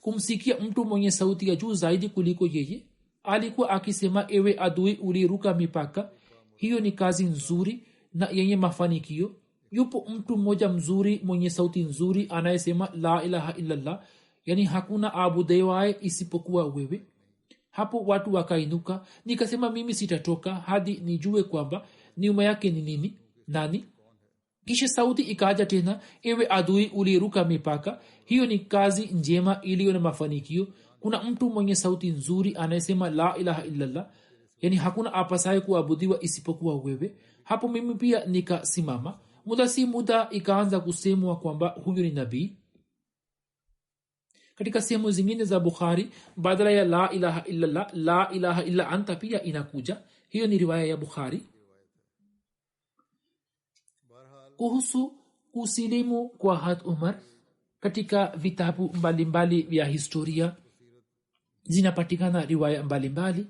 kumsikia mtu mwenye sauti ya juu zaidi kuliko yeye. Alikuwa akisema ewe adui uliruka mipaka, hiyo ni kazi nzuri na yenye mafanikio. Yupo mtu mmoja mzuri mwenye sauti nzuri anayesema la ilaha illallah, yani hakuna abudewaye isipokuwa wewe. Hapo watu wakainuka. Nikasema mimi sitatoka hadi nijue kwamba nyuma yake ni nani. Kisha sauti ikaja tena, ewe adui uliruka mipaka, hiyo ni kazi njema iliyo na mafanikio. Kuna mtu mwenye sauti nzuri anayesema la ilaha illallah, yani hakuna apasaye kuabudiwa isipokuwa wewe. Hapo mimi pia nikasimama. Muda si muda ikaanza kusemwa kwamba huyu ni nabii. Katika sehemu zingine za Bukhari badala ya la ilaha illallah la ilaha illa anta pia inakuja. Hiyo ni riwaya ya Bukhari. Kuhusu kusilimu kwa Hat Umar, katika vitabu mbalimbali vya historia zinapatikana riwaya mbalimbali,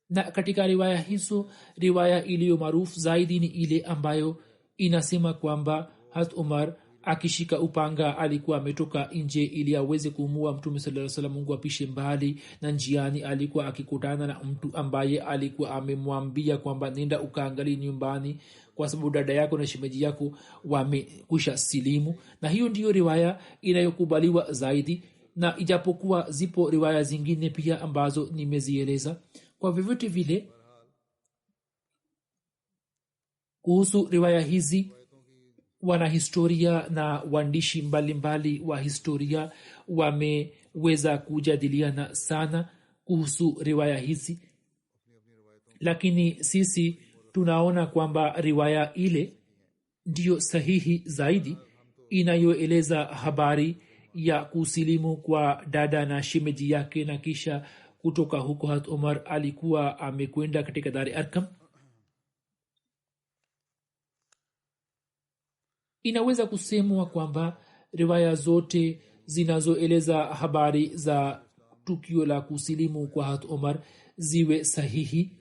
na katika riwaya hizo riwaya iliyo maarufu zaidi ni ile ambayo inasema kwamba Hat Umar akishika upanga alikuwa ametoka nje ili aweze kumua Mtume sallallahu alaihi wasallam, Mungu apishe mbali, na njiani alikuwa akikutana na mtu ambaye alikuwa amemwambia kwamba nenda ukaangalie nyumbani kwa sababu dada yako na shemeji yako wamekwisha silimu. Na hiyo ndiyo riwaya inayokubaliwa zaidi, na ijapokuwa zipo riwaya zingine pia ambazo nimezieleza. Kwa vyovyote vile kuhusu riwaya hizi wanahistoria na waandishi mbalimbali wa historia wameweza kujadiliana sana kuhusu riwaya hizi, lakini sisi tunaona kwamba riwaya ile ndiyo sahihi zaidi inayoeleza habari ya kusilimu kwa dada na shemeji yake, na kisha kutoka huko Hazrat Umar alikuwa amekwenda katika Dar Arkam. Inaweza kusemwa kwamba riwaya zote zinazoeleza habari za tukio la kusilimu kwa Hazrat Umar ziwe sahihi,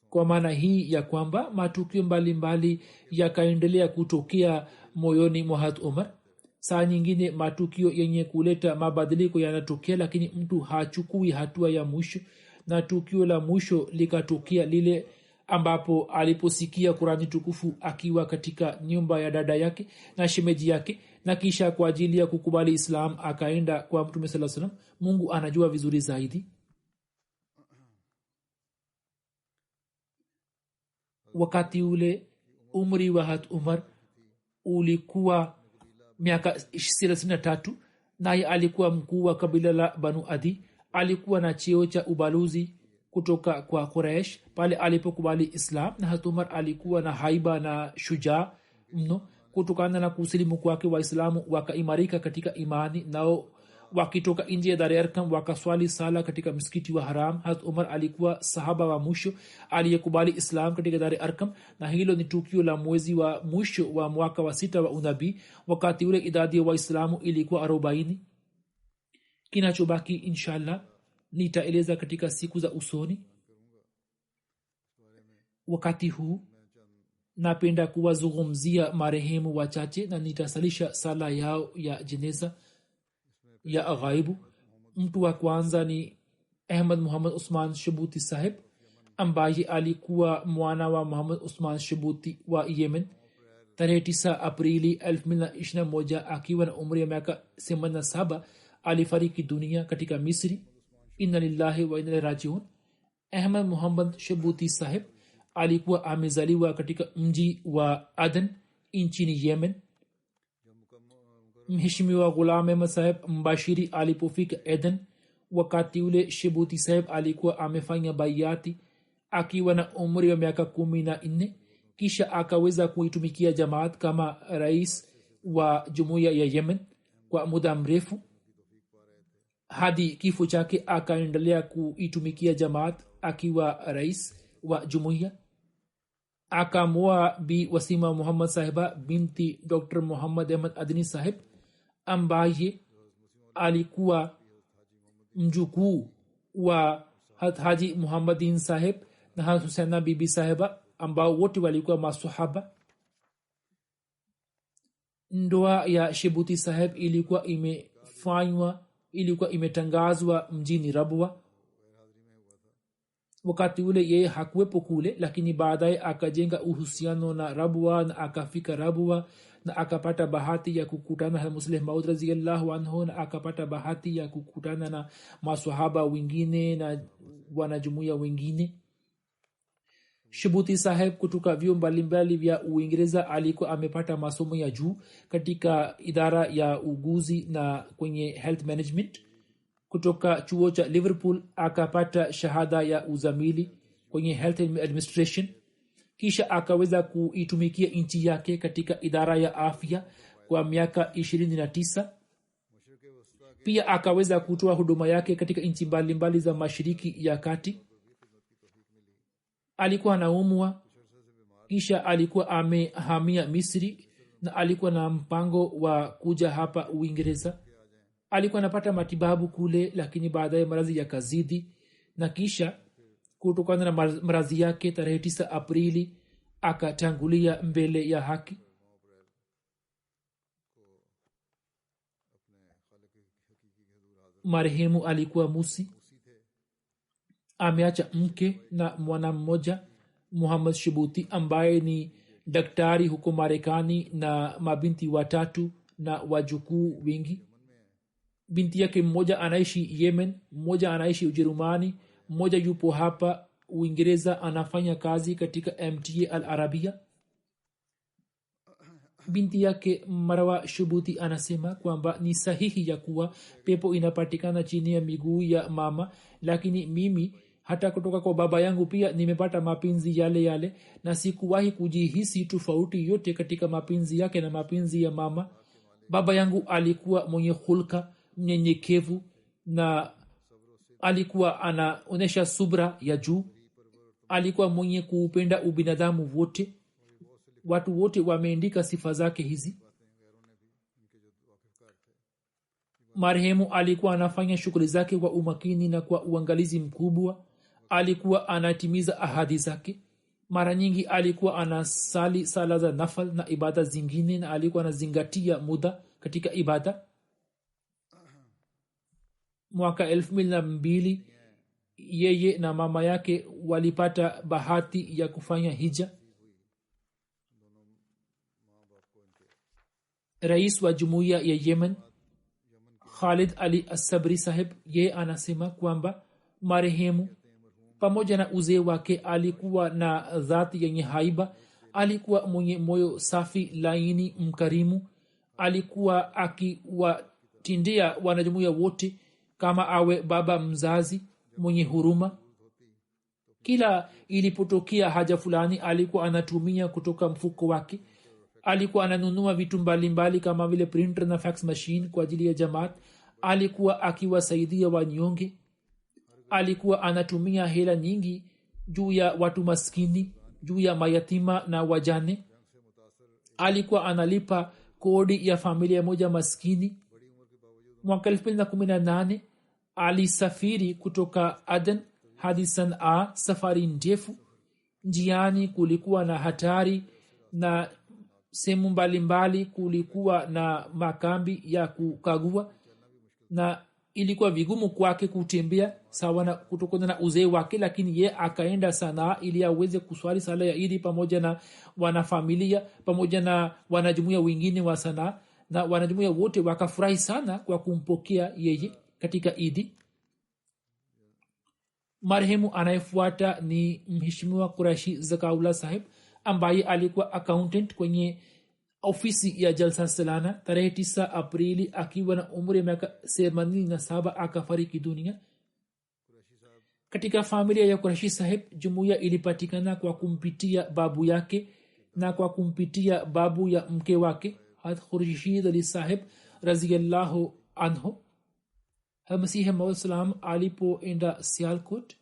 kwa maana hii ya kwamba matukio mbalimbali yakaendelea kutokea moyoni mwa Hazrat Umar. Saa nyingine matukio yenye kuleta mabadiliko yanatokea, lakini mtu hachukui hatua ya mwisho, na tukio la mwisho likatokea lile ambapo aliposikia Qur'ani tukufu akiwa katika nyumba ya dada yake na shemeji yake, na kisha kwa ajili ya kukubali Islam akaenda kwa Mtume sallallahu alaihi wasallam. Mungu anajua vizuri zaidi. Wakati ule umri wa Hazrat Umar ulikuwa miaka 33, naye alikuwa mkuu wa kabila la Banu Adi. Alikuwa na cheo cha ubalozi kutoka kwa Quraysh pale alipokubali Islam, na Hazrat Umar alikuwa na haiba na shujaa mno. Kutokana na kusilimu kwake, Waislamu wakaimarika katika imani, nao wakitoka nje ya Dar Arkam wakaswali sala katika msikiti wa Haram. Hazrat Umar alikuwa sahaba wa mwisho aliyekubali Islam katika Dar Arkam, na hilo ni tukio la mwezi wa mwisho wa mwaka wa 6 wa unabii. Wakati ule idadi ya Waislamu ilikuwa 40. Kinachobaki inshallah nitaeleza katika siku za usoni. Wakati huu napenda kuwazungumzia marehemu wachache na nitasalisha sala yao ya jeneza ya ghaibu. Mtu wa kwanza ni Ahmad Muhammad Usman Shabuti Sahib, ambaye alikuwa mwana wa Muhammad Usman Shabuti wa Yemen. Tarehe 9 Aprili 2021 akiwa na umri wa miaka 87 alifariki dunia katika Misri. Inna lillahi wa inna ilaihi rajiun. Ahmad Muhammad Shabuti Sahib alikuwa amezaliwa katika mji wa Aden nchini Yemen. Mheshimiwa Ghulam Ahmad Sahib Mbashiri alipofika Aden, wakati ule Shabuti Sahib alikuwa amefanya bayati akiwa na umri wa miaka 14. Kisha akaweza kuitumikia jamaat kama rais wa jumuiya ya Yemen kwa muda mrefu hadi kifo chake. Akaendelea kuitumikia jamaat akiwa rais wa jumuiya. Akamoa Bi Wasima Muhammad Sahiba binti Dr. Muhammad Ahmad Adni Sahib, ambaye alikuwa mjukuu wa Haji Muhammadin Sahib na Husaina Bibi Sahiba, ambao wote walikuwa masahaba. Ndoa ya Shabuti Sahib ilikuwa imetangazwa mjini Rabwa. Wakati ule yeye hakuwepo kule, lakini baadaye akajenga uhusiano na Rabwa na akafika Rabwa na akapata bahati ya kukutana na Musleh Maud radhiyallahu anhu, na akapata bahati ya kukutana na maswahaba wengine na wanajumuiya wengine. Shabuti Sahib kutoka vyuo mbalimbali vya Uingereza alikuwa amepata masomo ya juu katika idara ya uguzi na kwenye health management. Kutoka chuo cha Liverpool akapata shahada ya uzamili kwenye health administration. Kisha akaweza kuitumikia nchi yake katika idara ya afya kwa miaka 29. Pia akaweza kutoa huduma yake katika nchi mbalimbali za Mashariki ya Kati. Alikuwa anaumwa, kisha alikuwa amehamia Misri na alikuwa na mpango wa kuja hapa Uingereza. Alikuwa anapata matibabu kule, lakini baadaye maradhi yakazidi, na kisha kutokana na maradhi yake tarehe 9 Aprili akatangulia mbele ya haki. Marehemu alikuwa Musi, ameacha mke na mwana mmoja Muhammad Shabuti ambaye ni daktari huko Marekani na mabinti watatu na wajukuu wengi. binti yake mmoja anaishi yemen, mmoja anaishi ujerumani, mmoja yupo hapa uingereza anafanya kazi katika mta al arabia. binti yake marwa shubuti anasema kwamba ni sahihi ya kuwa pepo inapatikana chini ya miguu ya mama, lakini mimi hata kutoka kwa baba yangu pia nimepata mapenzi yale yale na sikuwahi kujihisi tofauti yote katika mapenzi yake na mapenzi ya mama. baba yangu alikuwa mwenye hulka, mnyenyekevu na alikuwa anaonyesha subra ya juu. alikuwa mwenye kuupenda ubinadamu wote. watu wote wameandika sifa zake hizi. marehemu alikuwa anafanya shughuli zake kwa umakini na kwa uangalizi mkubwa. alikuwa anatimiza ahadi zake. mara nyingi alikuwa anasali sala za nafal na ibada zingine na alikuwa anazingatia muda katika ibada. mwaka 2002 yeye na mama yake walipata bahati ya kufanya hija. rais wa jumuiya ya yemen Khalid Ali As-Sabri sahib ye anasema kwamba marehemu pamoja na uzee wake alikuwa na dhati yenye haiba. alikuwa mwenye moyo safi, laini, mkarimu. alikuwa akiwatendea wanajumuiya wote kama awe baba mzazi mwenye huruma. kila ilipotokea haja fulani alikuwa anatumia kutoka mfuko wake. alikuwa ananunua vitu mbalimbali kama vile printer na fax machine kwa ajili ya jamaat. alikuwa akiwasaidia wanyonge. alikuwa anatumia hela nyingi juu ya watu maskini, juu ya mayatima na wajane. alikuwa analipa kodi ya familia moja maskini. mwaka 2018 alisafiri kutoka Aden hadi Sanaa, safari ndefu. njiani kulikuwa na hatari na sehemu mbalimbali kulikuwa na makambi ya kukagua na ilikuwa vigumu kwake kutembea sawa na kutokana na uzee wake, lakini ye akaenda Sanaa ili aweze kuswali sala ya Idi pamoja na wanafamilia pamoja na wanajumuiya wengine wa Sanaa, na wanajumuiya wote wakafurahi sana kwa kumpokea yeye katika Idi. marehemu anayefuata ni mheshimiwa Qurashi Zakaullah sahib ambaye alikuwa accountant kwenye ofisi ya Jalsa Salana. tarehe 9 Aprili akiwa na umri ya miaka 87 akafariki dunia. katika familia ya Qurashi sahib jumuiya ilipatikana kwa kumpitia babu yake na kwa kumpitia babu ya mke wake Hazrat Khurshid Ali sahib radhiyallahu anhu. Masihi Maud salam alipoenda Sialkot,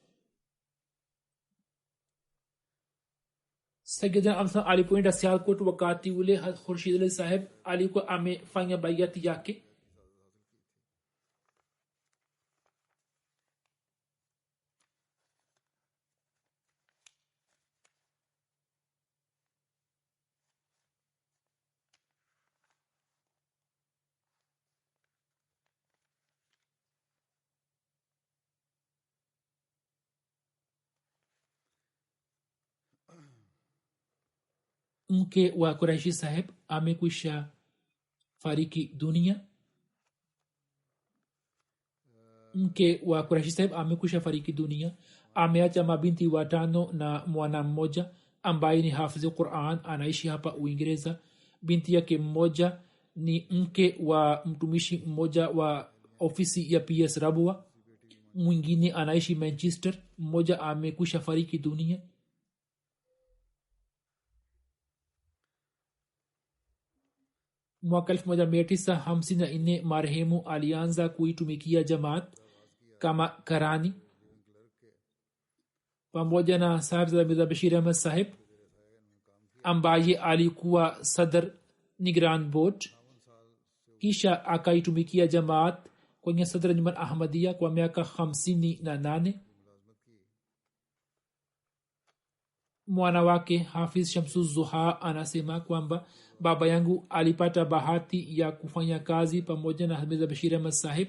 Sayyidina Amsa alipoenda Sialkot, wakati ule Khurshid Ali sahib alikuwa amefanya bayati yake. mke wa Quraishi sahib amekwisha fariki dunia. ameacha mabinti 5 na mwana mmoja ambaye ni hafizi Qur'an, anaishi hapa Uingereza. binti yake mmoja ni mke wa mtumishi mmoja wa ofisi ya PS Rabwa, mwingine anaishi Manchester, mmoja amekwisha fariki dunia. mwaka 1954 marehemu alianza kuitumikia jamaat kama karani pamoja na Sahib Mirza Bashir Ahmad sahib ambaye alikuwa sadr Nigran Board. kisha akaitumikia jamaat kwenye Sadr Anjuman Ahmadiyya kwa miaka 58. mwana wake Hafiz Shamsu Zuha anasema kwamba baba yangu alipata bahati ya kufanya kazi pamoja na Mirza Bashir Ahmad sahib.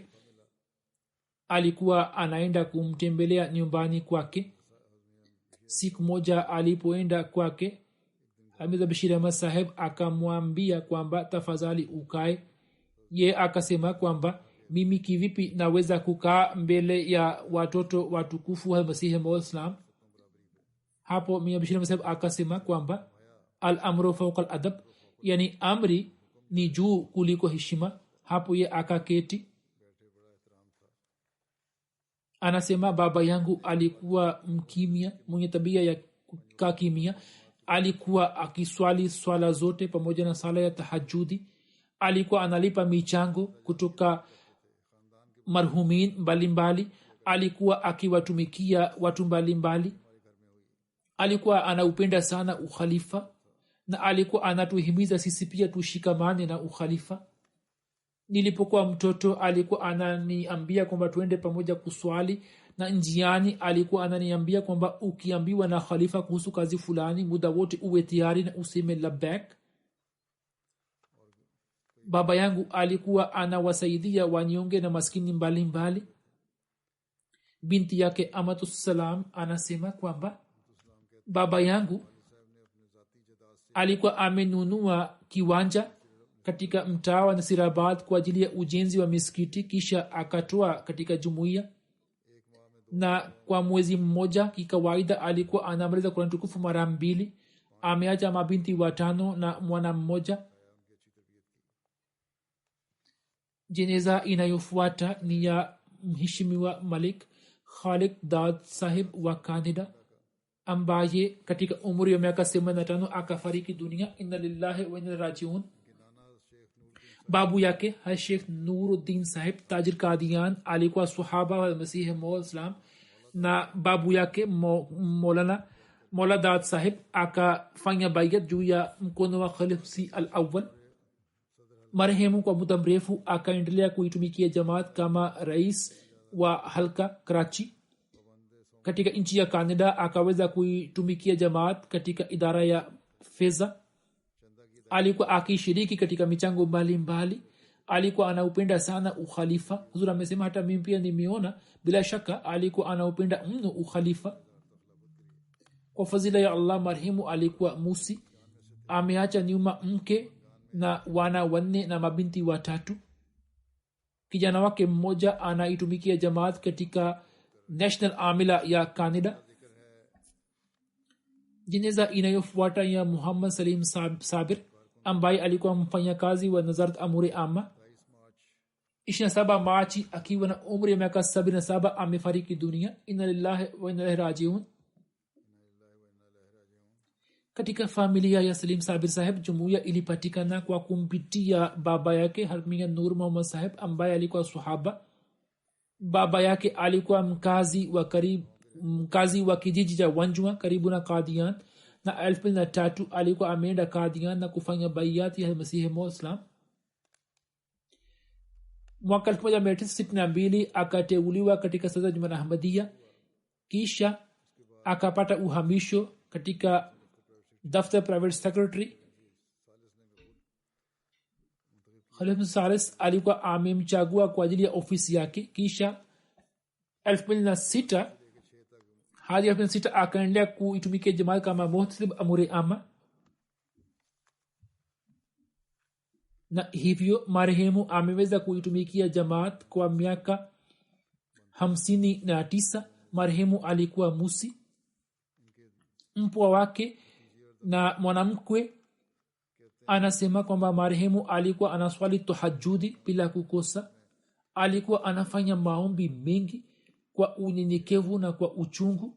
alikuwa anaenda kumtembelea nyumbani kwake. siku moja alipoenda kwake, Mirza Bashir Ahmad sahib akamwambia kwamba tafadhali ukae. ye akasema kwamba mimi kivipi naweza kukaa mbele ya watoto watukufu wa masihi maislam. Hapo Mia Bashir Masab akasema kwamba al amru fawqa al adab, yani amri ni juu kuliko heshima. Hapo ye akaketi. Anasema baba yangu alikuwa mkimya, mwenye tabia ya kukaa kimya. Alikuwa akiswali swala zote pamoja na sala ya tahajudi. Alikuwa analipa michango kutoka marhumin mbalimbali. Alikuwa akiwatumikia watu mbalimbali. Alikuwa anaupenda sana ukhalifa na alikuwa anatuhimiza sisi pia tushikamane na ukhalifa. Nilipokuwa mtoto alikuwa ananiambia kwamba tuende pamoja kuswali, na njiani alikuwa ananiambia kwamba ukiambiwa na khalifa kuhusu kazi fulani muda wote uwe tayari na useme labbaik. Baba yangu alikuwa anawasaidia wanyonge na maskini mbalimbali. Binti yake Amatussalam anasema kwamba baba yangu alikuwa amenunua kiwanja katika mtaa wa Nasirabad kwa ajili ya ujenzi wa misikiti, kisha akatoa katika jumuiya, na kwa mwezi mmoja kikawaida alikuwa anamaliza Qur'an tukufu mara 2. Ameacha mabinti 5 na mwana mmoja. Jeneza inayofuata ni ya mheshimiwa Malik Khalid Dad Sahib wa Canada, ambaye katika umri wa miaka 85 akafariki dunia. Inna lillahi wa inna ilaihi rajiun. Babu yake Sheikh Nuruddin Sahib Tajir Qadian alikuwa sahaba wa Masihi Maud Islam, na babu yake Mola Dad Sahib akafanya bayat juu ya mkono wa Khalifa al-Awwal. Marehemu kwa muda mrefu akaendelea kuitumikia jamaat kama rais wa halka Karachi. Katika nchi ya Canada akaweza kuitumikia jamaat katika idara ya fedha. Alikuwa akishiriki katika michango mbalimbali. Alikuwa anaupenda sana ukhalifa. Huzur amesema hata mimi pia nimeona, bila shaka alikuwa anaupenda mno ukhalifa. Kwa fadhila ya Allah marehemu alikuwa musi. Ameacha nyuma mke na wana 4 na mabinti 3. Kijana wake mmoja anaitumikia jamaat katika National Amila ya Canada. Jeneza inayofuata ya Muhammad Salim Sabir ambaye alikuwa mfanyakazi wa Nazarat Amuri Amma. 27 Machi akiwa na umri wa miaka 77 amefariki dunia. Inna lillahi wa inna ilaihi rajiun. Katika familia ya Salim Sabir Sahib jumuiya ilipatikana kwa kumpitia baba yake Harmiya Nur Muhammad Sahib ambaye alikuwa sahaba. Baba yake alikuwa mkazi wa kijiji cha Wanjua karibu na Qadian, na 2003 alikuwa ameenda Qadian na kufanya bayati ya Masihi Maud Islam. Mwaka 1962 akateuliwa katika Sada Juman Ahmadiyya, kisha akapata uhamisho katika Daftar Private Secretary. Khalifa Salis alikuwa amemchagua kwa ajili ya ofisi yake. Kisha 2006 hadi 2006 akaendelea kuitumikia jamaa kama Muhtasib Amuri Amma, na hivyo marehemu ameweza kuitumikia jamaat kwa miaka 59. Marehemu alikuwa musi. Mpwa wake na mwanamkwe anasema kwamba marehemu alikuwa anaswali tahajjudi bila kukosa. Alikuwa anafanya maombi mengi kwa unyenyekevu na kwa uchungu,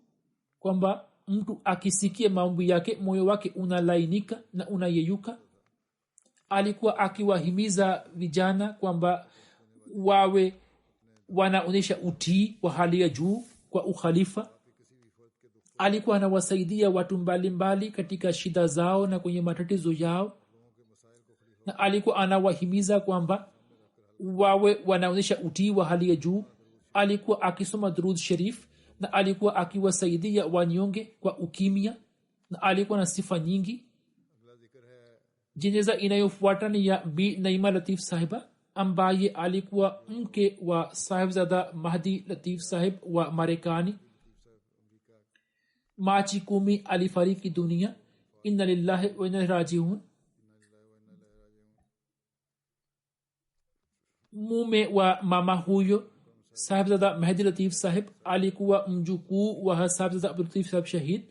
kwamba mtu akisikia maombi yake moyo wake unalainika na unayeyuka. Alikuwa akiwahimiza vijana kwamba wawe wanaonyesha utii wa hali ya juu kwa ukhalifa. Alikuwa anawasaidia watu mbalimbali katika shida zao na kwenye matatizo yao, na alikuwa anawahimiza kwamba wawe wanaonyesha utii wa hali ya juu. Alikuwa akisoma durud sharif na alikuwa akiwasaidia wanyonge kwa ukimya, na alikuwa na sifa nyingi. Jeneza inayofuata ni ya Bi Naima Latif Sahiba ambaye alikuwa mke wa Sahibzada Mahdi Latif Sahib wa Marekani. Machi 10 alifariki dunia. Inna lillahi wa inna ilaihi rajiun. mume wa mama huyo sahibzada Mehdi Latif sahib alikuwa mjukuu wa sahibzada Abdul Latif sahib shahid.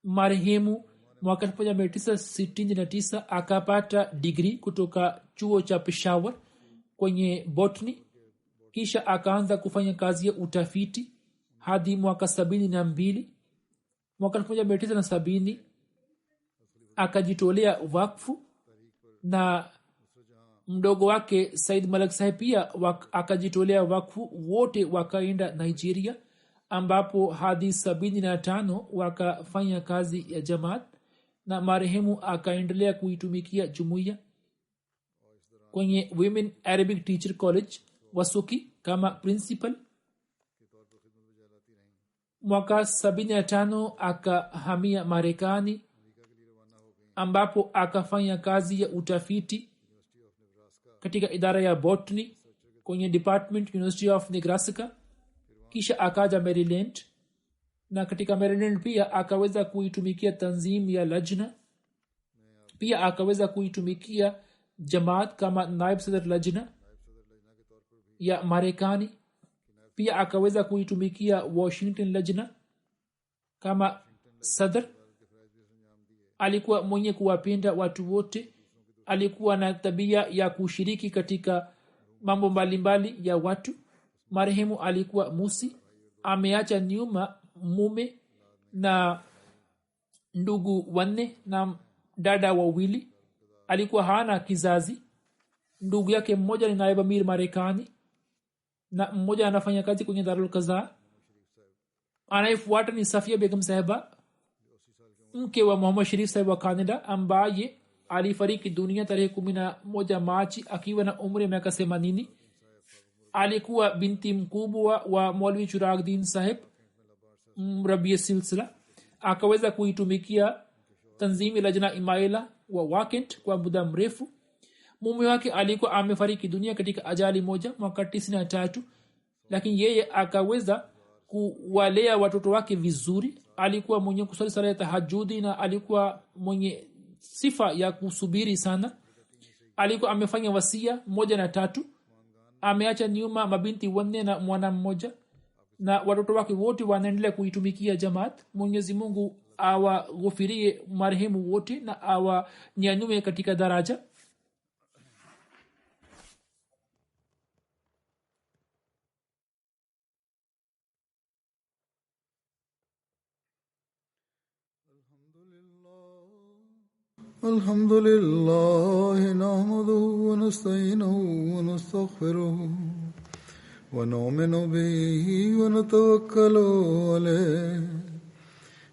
Marehemu mwaka 1969 akapata digri kutoka chuo cha Peshawar kwenye botany, kisha akaanza kufanya kazi ya utafiti hadi mwaka 72. Mwaka 1970 akajitolea wakfu, na mdogo wake Said Malik Sahib pia akajitolea wakfu. Wote wakaenda Nigeria ambapo hadi 75 wakafanya kazi ya jamaat, na marehemu akaendelea kuitumikia jumuiya kwenye Women Arabic Teacher College Wasuki kama principal. Mwaka 75 akahamia Marekani ambapo akafanya kazi ya utafiti katika idara ya botany kwenye department University of Nebraska. Kisha akaja Maryland, na katika Maryland pia akaweza kuitumikia tanzim ya lajna. Pia akaweza kuitumikia jamaat kama naib sadr lajna ya Marekani. Pia akaweza kuitumikia Washington lajna kama sadr. Alikuwa mwenye kuwapenda watu wote. Alikuwa na tabia ya kushiriki katika mambo mbalimbali ya watu. Marehemu alikuwa musi. Ameacha nyuma mume na ndugu 4 na dada 2. Alikuwa hana kizazi. Ndugu yake mmoja ni naibu amir Marekani na mmoja anafanya kazi kwenye Darul Qaza. Anayefuata ni Safia Begum Sahiba, mke wa Muhammad Sharif Sahib wa Canada, ambaye alifariki dunia tarehe 11 Machi akiwa na umri wa miaka 80. Alikuwa binti mkubwa wa Maulvi Chiragdin Sahib Rabi Silsila. Akaweza kuitumikia tanzimi lajna Imaila wa Wakent kwa muda mrefu. Mume wake alikuwa amefariki dunia katika ajali moja mwaka 93, lakini yeye akaweza kuwalea watoto wake vizuri. Alikuwa mwenye kusali sala ya tahajjudi na alikuwa mwenye sifa ya kusubiri sana. Alikuwa amefanya wasia 1 na 3. Ameacha nyuma mabinti 4 na mwana mmoja, na watoto wake wote wanaendelea kuitumikia jamaat. Mwenyezi Mungu awaghufirie marehemu wote na awanyanyue katika daraja.
الحمد لله نحمده ونستعينه ونستغفره ونؤمن به ونتوكل عليه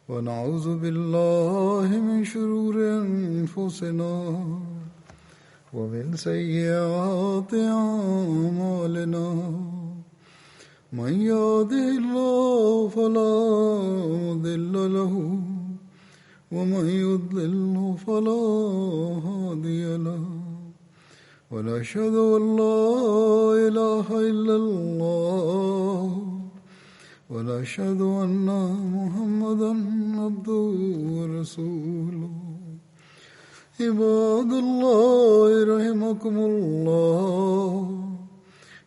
ونعوذ بالله من شرور أنفسنا ومن سيئات أعمالنا من يهده الله فلا مضل له ومن يضلل فلا هادي له ونشهد أن لا إله إلا الله ونشهد أن محمدا عبده ورسوله عباد الله رحمكم الله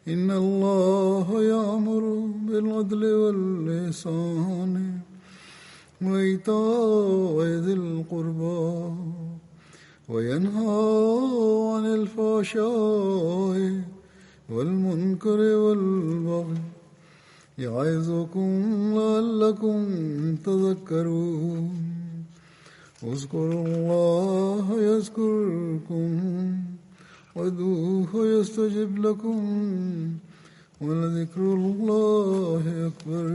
إن الله يأمر بالعدل والإحسان وإيتاء ذي القربى وينهى عن الفحشاء والمنكر والبغي يعظكم لعلكم تذكرون اذكروا الله يذكركم وادعوه يستجب لكم ولذكر الله أكبر.